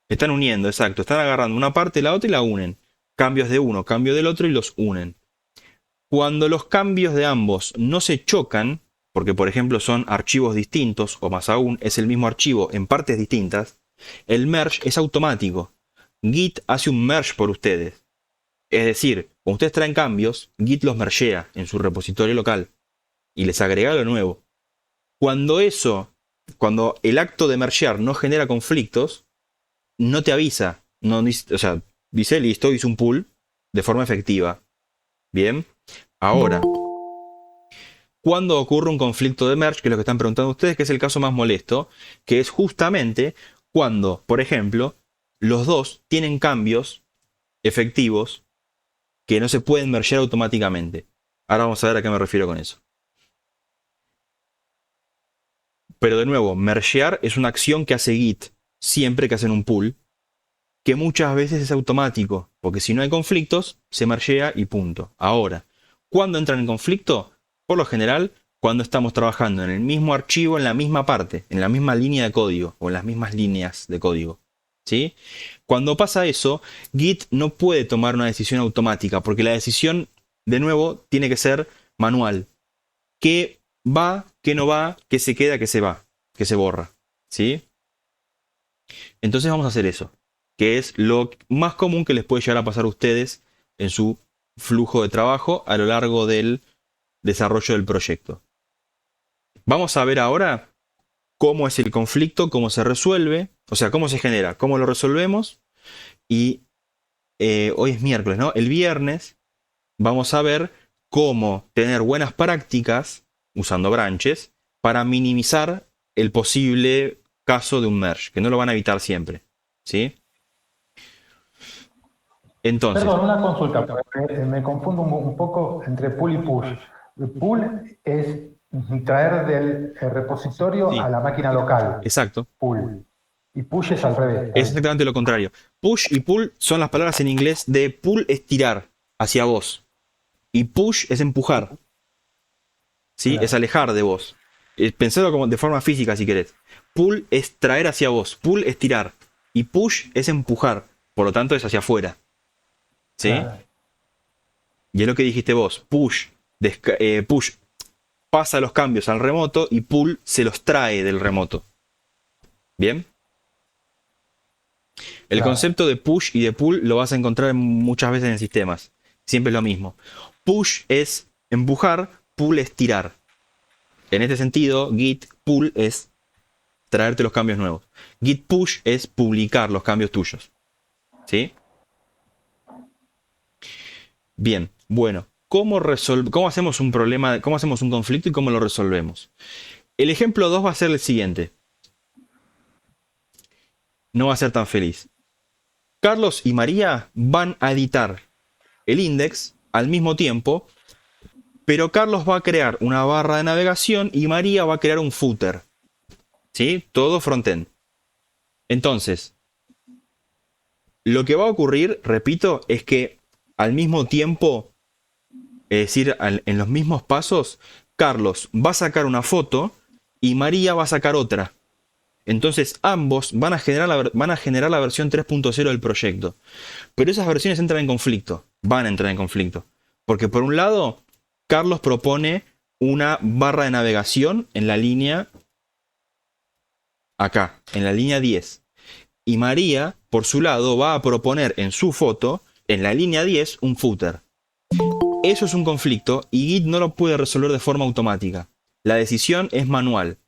están uniendo, exacto, están agarrando una parte y la otra y la unen. Cambios de uno, cambio del otro y los unen. Cuando los cambios de ambos no se chocan, porque por ejemplo son archivos distintos, o más aún, es el mismo archivo en partes distintas, el merge es automático. Git hace un merge por ustedes. Es decir, cuando ustedes traen cambios, Git los mergea en su repositorio local y les agrega lo nuevo. Cuando el acto de mergear no genera conflictos, no te avisa. O sea, dice listo, hizo un pull de forma efectiva. Bien. Ahora, cuando ocurre un conflicto de merge, que es lo que están preguntando ustedes, que es el caso más molesto, que es justamente cuando, por ejemplo, los dos tienen cambios efectivos que no se pueden mergear automáticamente. Ahora vamos a ver a qué me refiero con eso. Pero de nuevo, mergear es una acción que hace Git siempre que hacen un pull, que muchas veces es automático, porque si no hay conflictos, se mergea y punto. Ahora, ¿cuándo entran en conflicto? Por lo general, cuando estamos trabajando en el mismo archivo, en la misma parte, en la misma línea de código, o en las mismas líneas de código, ¿sí? Cuando pasa eso, Git no puede tomar una decisión automática, porque la decisión, de nuevo, tiene que ser manual. ¿Qué va, qué no va, qué se queda, qué se va, qué se borra, ¿sí? Entonces vamos a hacer eso, que es lo más común que les puede llegar a pasar a ustedes en su flujo de trabajo a lo largo del desarrollo del proyecto. Vamos a ver ahora cómo es el conflicto, cómo se resuelve, o sea, cómo se genera, cómo lo resolvemos. Y hoy es miércoles, ¿no? El viernes vamos a ver cómo tener buenas prácticas usando branches para minimizar el posible caso de un merge, que no lo van a evitar siempre, ¿sí? Entonces, perdón, una consulta, porque me confundo un poco entre pull y push. El pull es traer del repositorio sí, a la máquina local. Exacto. Pull. Y push es al revés. Es exactamente lo contrario. Push y pull son las palabras en inglés de pull es tirar hacia vos. Y push es empujar. ¿Sí? Claro. Es alejar de vos. Pensalo como de forma física si querés. Pull es traer hacia vos. Pull es tirar. Y push es empujar. Por lo tanto es hacia afuera. ¿Sí? Claro. Y es lo que dijiste vos. Push pasa los cambios al remoto y pull se los trae del remoto. ¿Bien? El concepto de push y de pull lo vas a encontrar muchas veces en sistemas. Siempre es lo mismo. Push es empujar, pull es tirar. En este sentido, git pull es traerte los cambios nuevos. Git push es publicar los cambios tuyos. ¿Sí? Bien, bueno. ¿Cómo hacemos un problema, cómo hacemos un conflicto y cómo lo resolvemos? El ejemplo 2 va a ser el siguiente. No va a ser tan feliz. Carlos y María van a editar el index al mismo tiempo, pero Carlos va a crear una barra de navegación y María va a crear un footer. ¿Sí? Todo frontend. Entonces, lo que va a ocurrir, repito, es que al mismo tiempo, es decir, en los mismos pasos, Carlos va a sacar una foto y María va a sacar otra. Entonces ambos van a generar la versión 3.0 del proyecto. Pero esas versiones entran en conflicto. Van a entrar en conflicto. Porque por un lado, Carlos propone una barra de navegación en la línea acá, en la línea 10. Y María, por su lado, va a proponer en su foto, en la línea 10, un footer. Eso es un conflicto y Git no lo puede resolver de forma automática. La decisión es manual.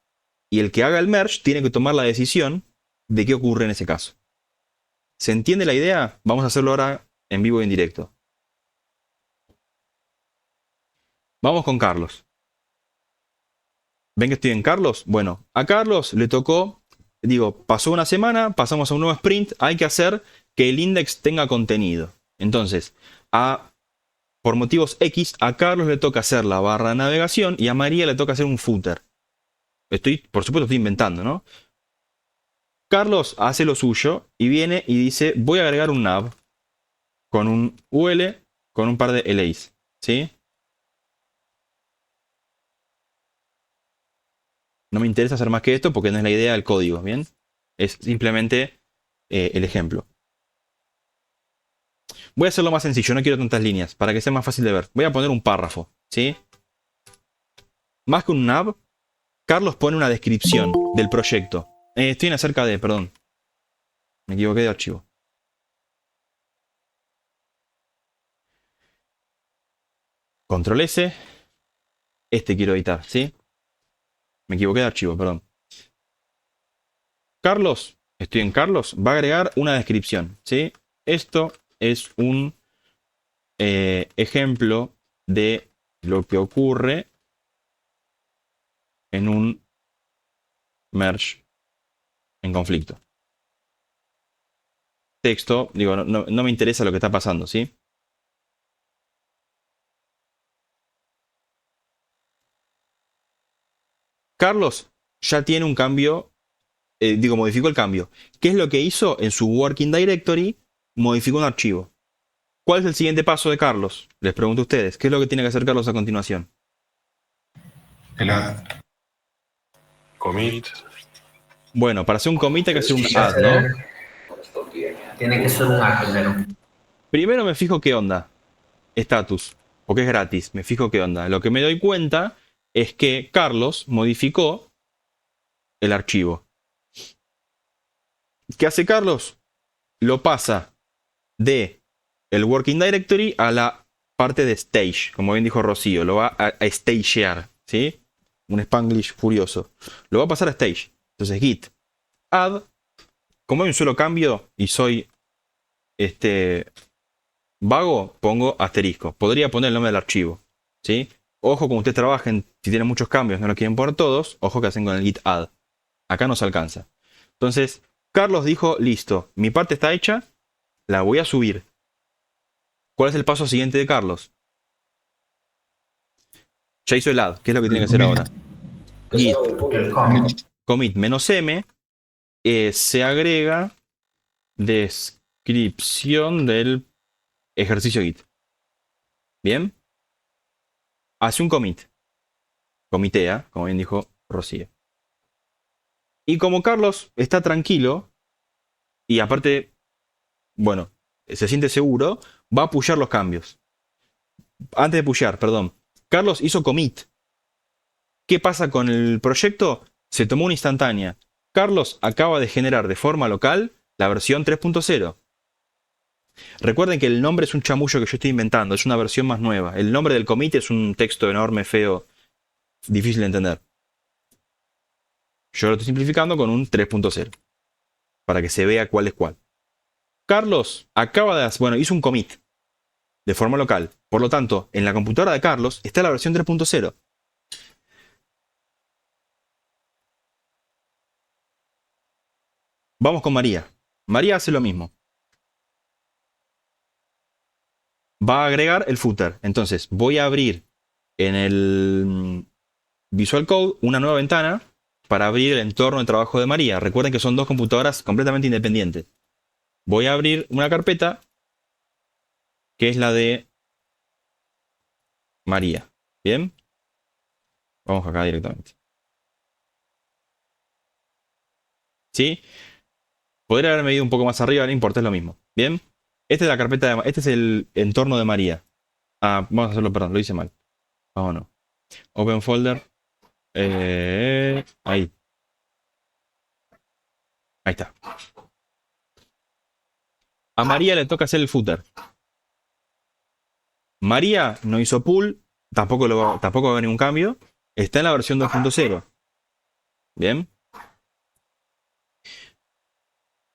Y el que haga el merge tiene que tomar la decisión de qué ocurre en ese caso. ¿Se entiende la idea? Vamos a hacerlo ahora en vivo y en directo. Vamos con Carlos. ¿Ven que estoy en Carlos? Bueno, a Carlos le tocó, pasó una semana, pasamos a un nuevo sprint, hay que hacer que el index tenga contenido. Entonces, por motivos X, a Carlos le toca hacer la barra de navegación y a María le toca hacer un footer. Por supuesto estoy inventando, ¿no? Carlos hace lo suyo y viene y dice, voy a agregar un nav con un UL, con un par de LAs, ¿sí? No me interesa hacer más que esto porque no es la idea del código, ¿bien? Es simplemente el ejemplo. Voy a hacerlo más sencillo, no quiero tantas líneas, para que sea más fácil de ver. Voy a poner un párrafo, ¿sí? Más que un nav, Carlos pone una descripción del proyecto. Estoy en acerca de, perdón. Me equivoqué de archivo. Control S. Este quiero editar, ¿sí? Me equivoqué de archivo, perdón. Carlos, estoy en Carlos, va a agregar una descripción, ¿sí? Esto es un ejemplo de lo que ocurre en un merge en conflicto. Texto, digo, no me interesa lo que está pasando, ¿sí? Carlos ya tiene un cambio, modificó el cambio. ¿Qué es lo que hizo? En su working directory, modificó un archivo. ¿Cuál es el siguiente paso de Carlos? Les pregunto a ustedes. ¿Qué es lo que tiene que hacer Carlos a continuación? El add. Commit. Bueno, para hacer un commit hay que hacer un add, ¿no? Tiene que ser un add primero. Primero me fijo qué onda. Status. Porque es gratis. Me fijo qué onda. Lo que me doy cuenta es que Carlos modificó el archivo. ¿Qué hace Carlos? Lo pasa de el working directory a la parte de stage. Como bien dijo Rocío, lo va a stagear, ¿sí? Un Spanglish furioso. Lo va a pasar a stage. Entonces git add. Como hay un solo cambio y soy vago, pongo asterisco. Podría poner el nombre del archivo, ¿sí? Ojo, como ustedes trabajen, si tienen muchos cambios, no lo quieren poner todos, ojo que hacen con el git add. Acá nos alcanza. Entonces, Carlos dijo, listo, mi parte está hecha, la voy a subir. ¿Cuál es el paso siguiente de Carlos? Ya hizo el add, ¿qué es lo que tiene que hacer ahora? Git commit -m se agrega descripción del ejercicio git. ¿Bien? Hace un commit. Comitea, como bien dijo Rocío. Y como Carlos está tranquilo, y aparte, bueno, se siente seguro, va a pushear los cambios. Antes de pushear, perdón. Carlos hizo commit. ¿Qué pasa con el proyecto? Se tomó una instantánea. Carlos acaba de generar de forma local la versión 3.0. Recuerden que el nombre es un chamullo que yo estoy inventando, es una versión más nueva. El nombre del commit es un texto enorme, feo, difícil de entender. Yo lo estoy simplificando con un 3.0 para que se vea cuál es cuál. Carlos hizo un commit de forma local. Por lo tanto, en la computadora de Carlos está la versión 3.0. Vamos con María. María hace lo mismo. Va a agregar el footer. Entonces voy a abrir en el Visual Code una nueva ventana para abrir el entorno de trabajo de María. Recuerden que son dos computadoras completamente independientes. Voy a abrir una carpeta que es la de María. ¿Bien? Vamos acá directamente. ¿Sí? Podría haber medido un poco más arriba, no importa, es lo mismo. ¿Bien? Esta es la carpeta este es el entorno de María. Vamos a hacerlo, perdón, lo hice mal. Vámonos. Open folder. Ahí. Ahí está. A María le toca hacer el footer. María no hizo pull, tampoco va a haber ningún cambio. Está en la versión 2.0. Bien.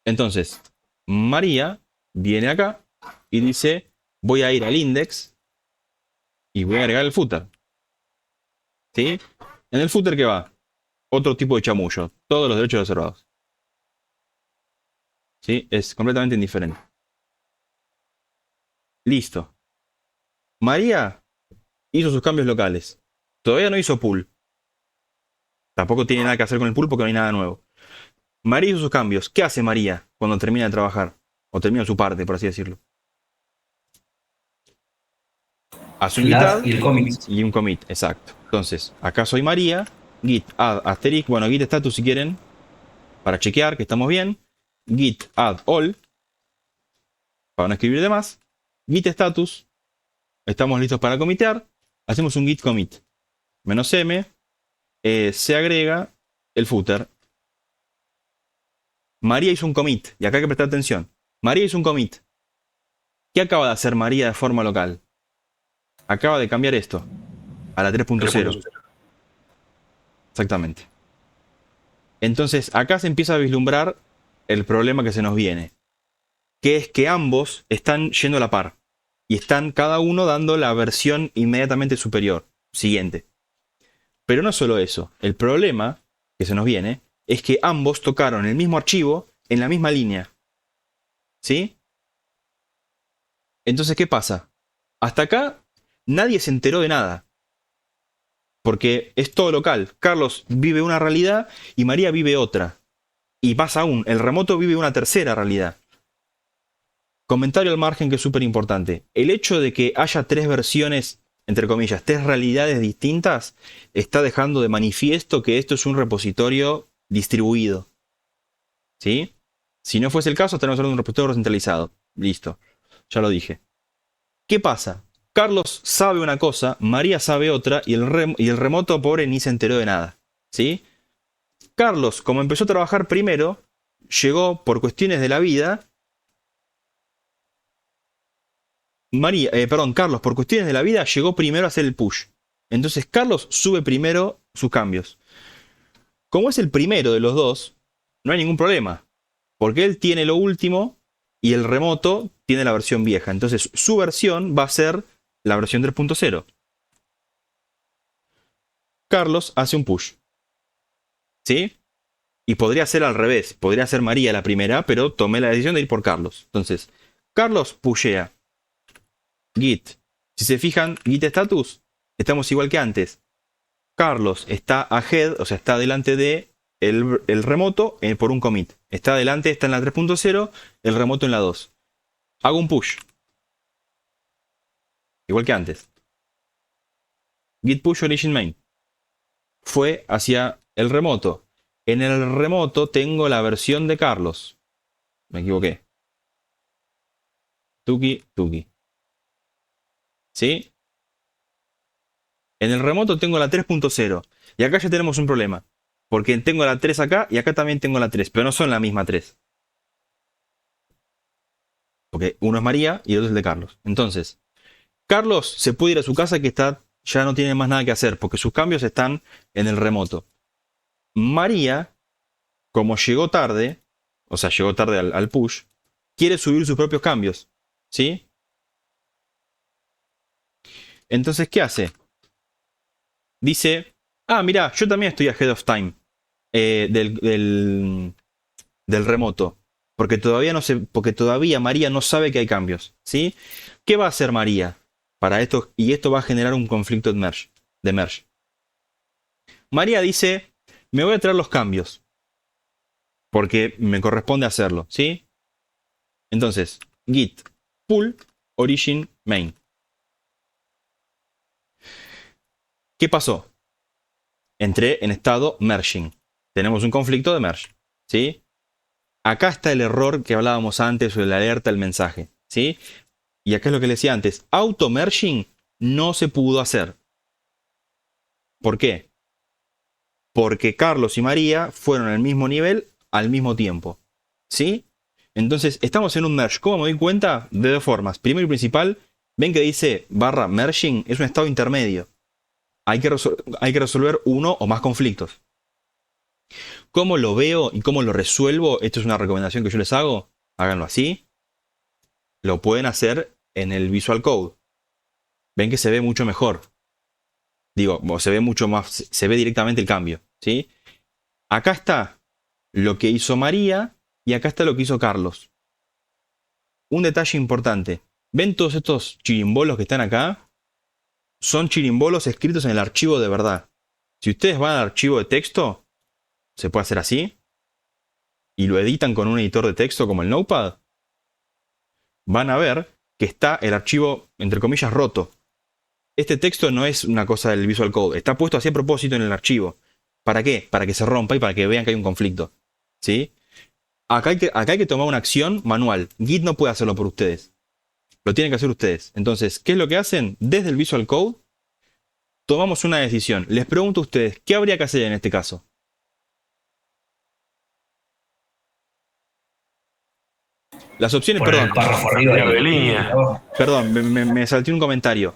Entonces, María viene acá y dice, voy a ir al index y voy a agregar el footer. ¿Sí? En el footer, ¿qué va? Otro tipo de chamullo. Todos los derechos reservados. ¿Sí? Es completamente indiferente. Listo. María hizo sus cambios locales. Todavía no hizo pull. Tampoco tiene nada que hacer con el pull porque no hay nada nuevo. María hizo sus cambios. ¿Qué hace María cuando termina de trabajar? O termina su parte, por así decirlo. Hace un git add Y el commit. y un commit, exacto. Entonces, acá soy María, git add asterisk, bueno, git status si quieren, para chequear que estamos bien. Git add all, para no escribir de más. Git status, estamos listos para comitear. Hacemos un git commit. -m, se agrega el footer. María hizo un commit, y acá hay que prestar atención. María hizo un commit. ¿Qué acaba de hacer María de forma local? Acaba de cambiar esto a la 3.0. Exactamente. Entonces, acá se empieza a vislumbrar el problema que se nos viene, que es que ambos están yendo a la par y están cada uno dando la versión inmediatamente superior, siguiente. Pero no solo eso, el problema que se nos viene es que ambos tocaron el mismo archivo en la misma línea. ¿Sí? Entonces, ¿qué pasa? Hasta acá nadie se enteró de nada. Porque es todo local. Carlos vive una realidad y María vive otra. Y más aún, el remoto vive una tercera realidad. Comentario al margen que es súper importante. El hecho de que haya tres versiones, entre comillas, tres realidades distintas, está dejando de manifiesto que esto es un repositorio distribuido. ¿Sí? Si no fuese el caso, estaríamos hablando de un repositorio centralizado. Listo. Ya lo dije. ¿Qué pasa? Carlos sabe una cosa, María sabe otra, y el remoto pobre ni se enteró de nada. ¿Sí? Carlos, como empezó a trabajar primero, llegó por cuestiones de la vida. Carlos, por cuestiones de la vida, llegó primero a hacer el push. Entonces, Carlos sube primero sus cambios. Como es el primero de los dos, no hay ningún problema. Porque él tiene lo último y el remoto tiene la versión vieja. Entonces, su versión va a ser la versión 3.0. Carlos hace un push. ¿Sí? Y podría ser al revés. Podría ser María la primera, pero tomé la decisión de ir por Carlos. Entonces, Carlos pushea. Git. Si se fijan, git status, estamos igual que antes. Carlos está ahead, o sea, está delante de el remoto por un commit. Está adelante, está en la 3.0, el remoto en la 2. Hago un push. Igual que antes. Git push origin main. Fue hacia el remoto. En el remoto tengo la versión de Carlos. Me equivoqué. Tuki. ¿Sí? En el remoto tengo la 3.0. Y acá ya tenemos un problema. Porque tengo la 3 acá y acá también tengo la 3. Pero no son la misma 3. Porque uno es María y el otro es el de Carlos. Entonces, Carlos se puede ir a su casa que ya no tiene más nada que hacer. Porque sus cambios están en el remoto. María, como llegó tarde, o sea, llegó tarde al push, quiere subir sus propios cambios. ¿Sí? Entonces, ¿qué hace? Dice, mira, yo también estoy ahead of time del remoto. Porque todavía no sé, porque todavía María no sabe que hay cambios. ¿Sí? ¿Qué va a hacer María para esto? Y esto va a generar un conflicto de merge. María dice, me voy a traer los cambios. Porque me corresponde hacerlo. ¿Sí? Entonces, git pull origin main. ¿Qué pasó? Entré en estado merging. Tenemos un conflicto de merge. ¿Sí? Acá está el error que hablábamos antes sobre la alerta del mensaje. ¿Sí? Y acá es lo que le decía antes. Auto merging no se pudo hacer. ¿Por qué? Porque Carlos y María fueron al mismo nivel al mismo tiempo. ¿Sí? Entonces estamos en un merge. ¿Cómo me doy cuenta? De dos formas. Primero y principal, ven que dice /merging, es un estado intermedio. Hay que resolver uno o más conflictos. ¿Cómo lo veo y cómo lo resuelvo? Esto es una recomendación que yo les hago. Háganlo así. Lo pueden hacer en el Visual Code. Ven que se ve mucho mejor. Digo, se ve mucho más, se ve directamente el cambio. ¿Sí? Acá está lo que hizo María y acá está lo que hizo Carlos. Un detalle importante. ¿Ven todos estos chirimbolos que están acá? Son chirimbolos escritos en el archivo de verdad. Si ustedes van al archivo de texto, se puede hacer así. y lo editan con un editor de texto como el Notepad, van a ver que está el archivo, entre comillas, roto. Este texto no es una cosa del Visual Code, está puesto así a propósito en el archivo. ¿Para qué? Para que se rompa y para que vean que hay un conflicto. ¿Sí? Acá hay que tomar una acción manual. Git no puede hacerlo por ustedes. Lo tienen que hacer ustedes. Entonces, ¿qué es lo que hacen? Desde el Visual Code, tomamos una decisión. Les pregunto a ustedes, ¿qué habría que hacer en este caso? Las opciones, Poner perdón. el párrafo arriba de línea. Perdón, me salté un comentario.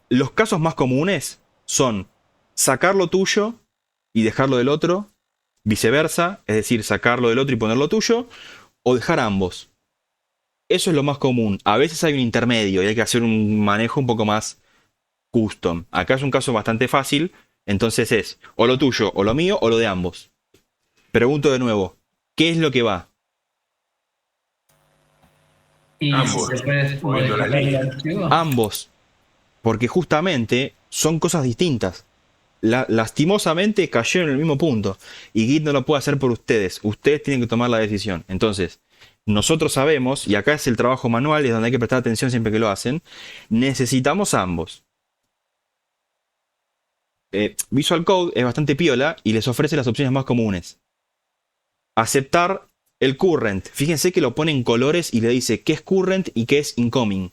Los casos más comunes son sacar lo tuyo y dejarlo del otro, viceversa, es decir, sacarlo del otro y ponerlo tuyo, o dejar ambos. Eso es lo más común. A veces hay un intermedio y hay que hacer un manejo un poco más custom. Acá es un caso bastante fácil, entonces es o lo tuyo, o lo mío, o lo de ambos. Pregunto de nuevo, ¿qué es lo que va? Y Ambos. si se puede Moviendo la modificar el línea. archivo. Ambos. Porque justamente son cosas distintas. Lastimosamente cayeron en el mismo punto. Y Git no lo puede hacer por ustedes. Ustedes tienen que tomar la decisión. Entonces, nosotros sabemos, y acá es el trabajo manual, y es donde hay que prestar atención siempre que lo hacen, necesitamos ambos. Visual Code es bastante piola y les ofrece las opciones más comunes. Aceptar el current. Fíjense que lo pone en colores y le dice qué es current y qué es incoming.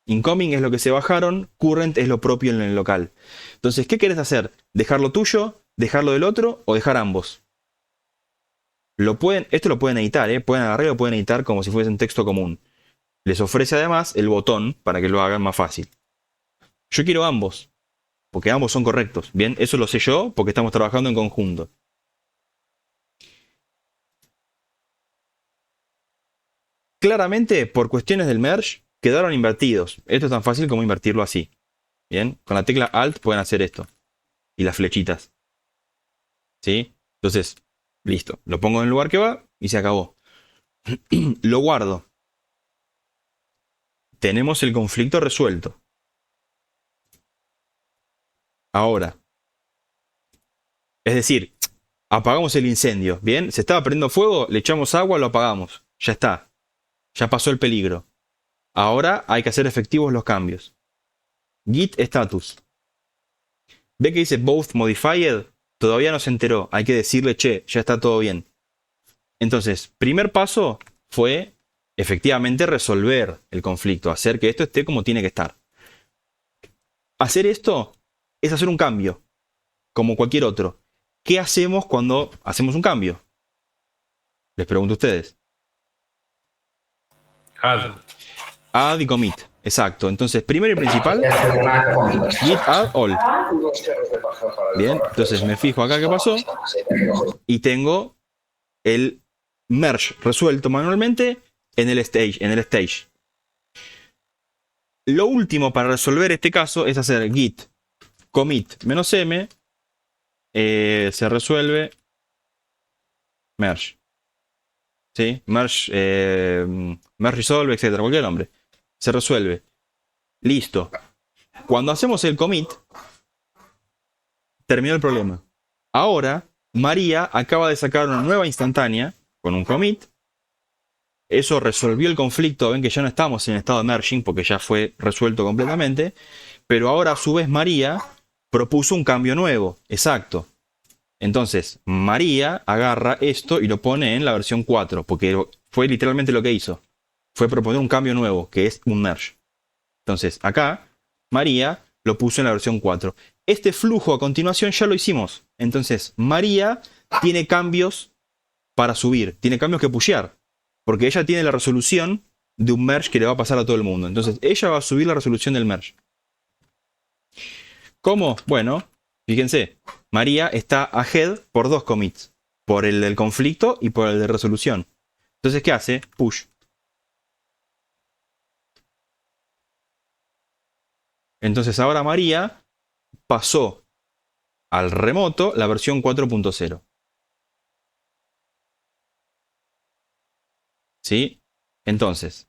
Incoming es lo que se bajaron, current es lo propio en el local. Entonces, ¿qué querés hacer? ¿Dejar lo tuyo, dejarlo del otro o dejar ambos? Esto lo pueden editar, pueden agarrar y lo pueden editar como si fuese un texto común. Les ofrece además el botón para que lo hagan más fácil. Yo quiero ambos, porque ambos son correctos. Bien, eso lo sé yo porque estamos trabajando en conjunto. Claramente, por cuestiones del merge, quedaron invertidos. Esto es tan fácil como invertirlo así. Bien, con la tecla Alt pueden hacer esto. Y las flechitas. ¿Sí? Entonces, listo. Lo pongo en el lugar que va y se acabó. Lo guardo. Tenemos el conflicto resuelto. Ahora. Es decir, apagamos el incendio. Bien, se estaba prendiendo fuego, le echamos agua, lo apagamos. Ya está. Ya pasó el peligro. Ahora hay que hacer efectivos los cambios. Git status. ¿Ve que dice both modified? Todavía no se enteró. Hay que decirle, che, ya está todo bien. Entonces, primer paso fue efectivamente resolver el conflicto. Hacer que esto esté como tiene que estar. Hacer esto es hacer un cambio. Como cualquier otro. ¿Qué hacemos cuando hacemos un cambio? Les pregunto a ustedes. Add y commit. Exacto. Entonces, primero y principal, git add all. Bien, entonces me fijo acá qué pasó. Y tengo el merge resuelto manualmente en el stage. Lo último para resolver este caso es hacer git commit -m. Se resuelve merge. ¿Sí? Merge resolve, etcétera, cualquier nombre. Se resuelve. Listo. Cuando hacemos el commit, terminó el problema. Ahora, María acaba de sacar una nueva instantánea con un commit. Eso resolvió el conflicto. Ven que ya no estamos en estado de merging porque ya fue resuelto completamente. Pero ahora, a su vez, María propuso un cambio nuevo. Exacto. Entonces, María agarra esto y lo pone en la versión 4, porque fue literalmente lo que hizo. Fue proponer un cambio nuevo, que es un merge. Entonces, acá, María lo puso en la versión 4. Este flujo a continuación ya lo hicimos. Entonces, María tiene cambios para subir, tiene cambios que pushear, porque ella tiene la resolución de un merge que le va a pasar a todo el mundo. Entonces, ella va a subir la resolución del merge. ¿Cómo? Bueno, fíjense, María está ahead por dos commits, por el del conflicto y por el de resolución. Entonces, ¿qué hace? Push. Entonces, ahora María pasó al remoto la versión 4.0. ¿Sí? Entonces,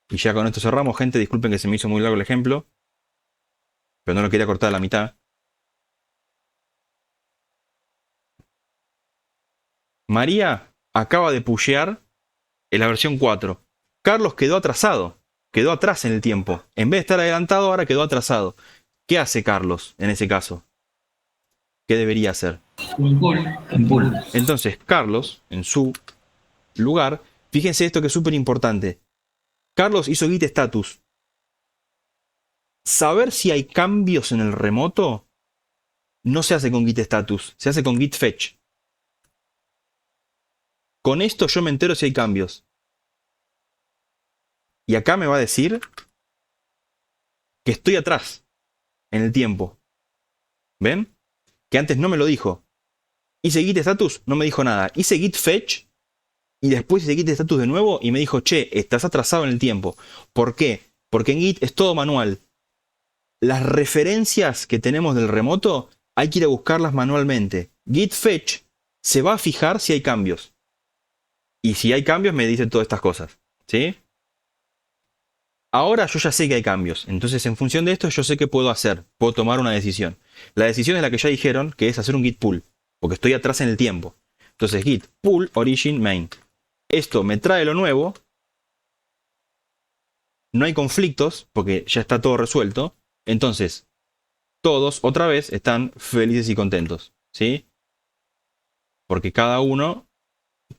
y ya con esto cerramos, gente, disculpen que se me hizo muy largo el ejemplo, pero no lo quería cortar a la mitad. María acaba de pushear en la versión 4. Carlos quedó atrasado. Quedó atrás en el tiempo. En vez de estar adelantado, ahora quedó atrasado. ¿Qué hace Carlos en ese caso? ¿Qué debería hacer? Un pull. Entonces, Carlos, en su lugar, fíjense esto que es súper importante. Carlos hizo git status. Saber si hay cambios en el remoto no se hace con git status, se hace con git fetch. Con esto yo me entero si hay cambios. Y acá me va a decir que estoy atrás en el tiempo. ¿Ven? Que antes no me lo dijo. Hice git status, no me dijo nada. Hice git fetch y después hice git status de nuevo y me dijo, che, estás atrasado en el tiempo. ¿Por qué? Porque en Git es todo manual. Las referencias que tenemos del remoto hay que ir a buscarlas manualmente. Git fetch se va a fijar si hay cambios. Y si hay cambios me dice todas estas cosas. ¿Sí? Ahora yo ya sé que hay cambios. Entonces en función de esto yo sé qué puedo hacer. Puedo tomar una decisión. La decisión es la que ya dijeron, que es hacer un git pull. Porque estoy atrás en el tiempo. Entonces git pull origin main. Esto me trae lo nuevo. No hay conflictos porque ya está todo resuelto. Entonces, todos otra vez están felices y contentos. ¿Sí? Porque cada uno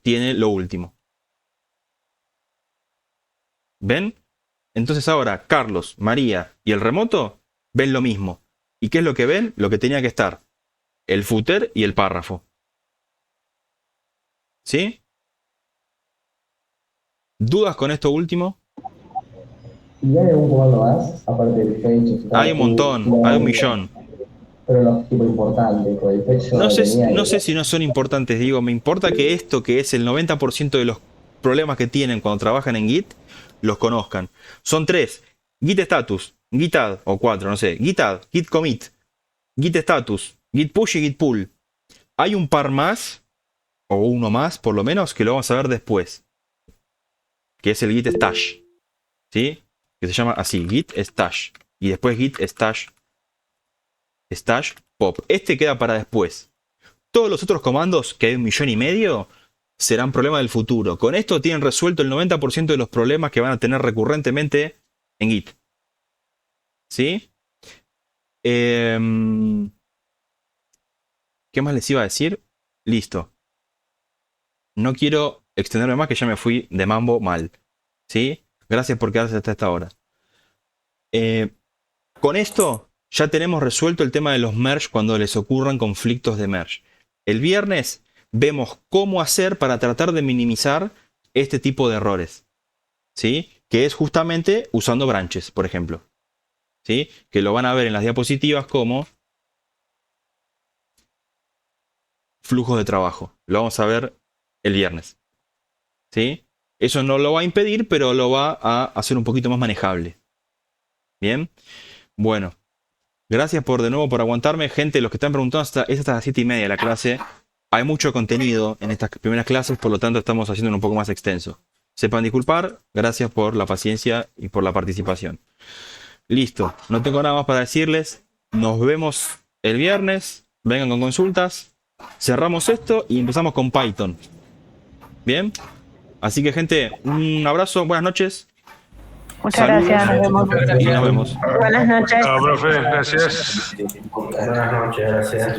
tiene lo último. ¿Ven? Entonces ahora Carlos, María y el remoto ven lo mismo. ¿Y qué es lo que ven? Lo que tenía que estar. El footer y el párrafo. ¿Sí? ¿Dudas con esto último? ¿Y hay algún comando más? Aparte del fetch. Hay un montón, hay un millón. Pero no es tipo importante. Con el fetch no sé si no son importantes, digo, me importa que esto, que es el 90% de los problemas que tienen cuando trabajan en Git, los conozcan. Son 3. Git status, git add, o 4, no sé. Git add, git commit, git status, git push y git pull. Hay un par más, o uno más por lo menos, que lo vamos a ver después. Que es el git stash. ¿Sí? Que se llama así, git stash. Y después git stash pop. Este queda para después. Todos los otros comandos, que hay 1,5 millones, serán problemas del futuro. Con esto tienen resuelto el 90% de los problemas que van a tener recurrentemente en Git. ¿Sí? ¿Qué más les iba a decir? Listo. No quiero extenderme más, que ya me fui de mambo mal. ¿Sí? Gracias por quedarse hasta esta hora. Con esto ya tenemos resuelto el tema de los merge cuando les ocurran conflictos de merge. El viernes vemos cómo hacer para tratar de minimizar este tipo de errores. ¿Sí? Que es justamente usando branches, por ejemplo. ¿Sí? Que lo van a ver en las diapositivas como flujos de trabajo. Lo vamos a ver el viernes. ¿Sí? Eso no lo va a impedir, pero lo va a hacer un poquito más manejable. Bien. Bueno. Gracias de nuevo por aguantarme. Gente, los que están preguntando, es hasta las 7:30 la clase. Hay mucho contenido en estas primeras clases, por lo tanto estamos haciéndolo un poco más extenso. Sepan disculpar. Gracias por la paciencia y por la participación. Listo. No tengo nada más para decirles. Nos vemos el viernes. Vengan con consultas. Cerramos esto y empezamos con Python. Bien. Así que, gente, un abrazo. Buenas noches. Muchas Saludos. gracias, nos vemos. Y nos vemos. Buenas noches. Chao, profe, gracias. Buenas noches, gracias.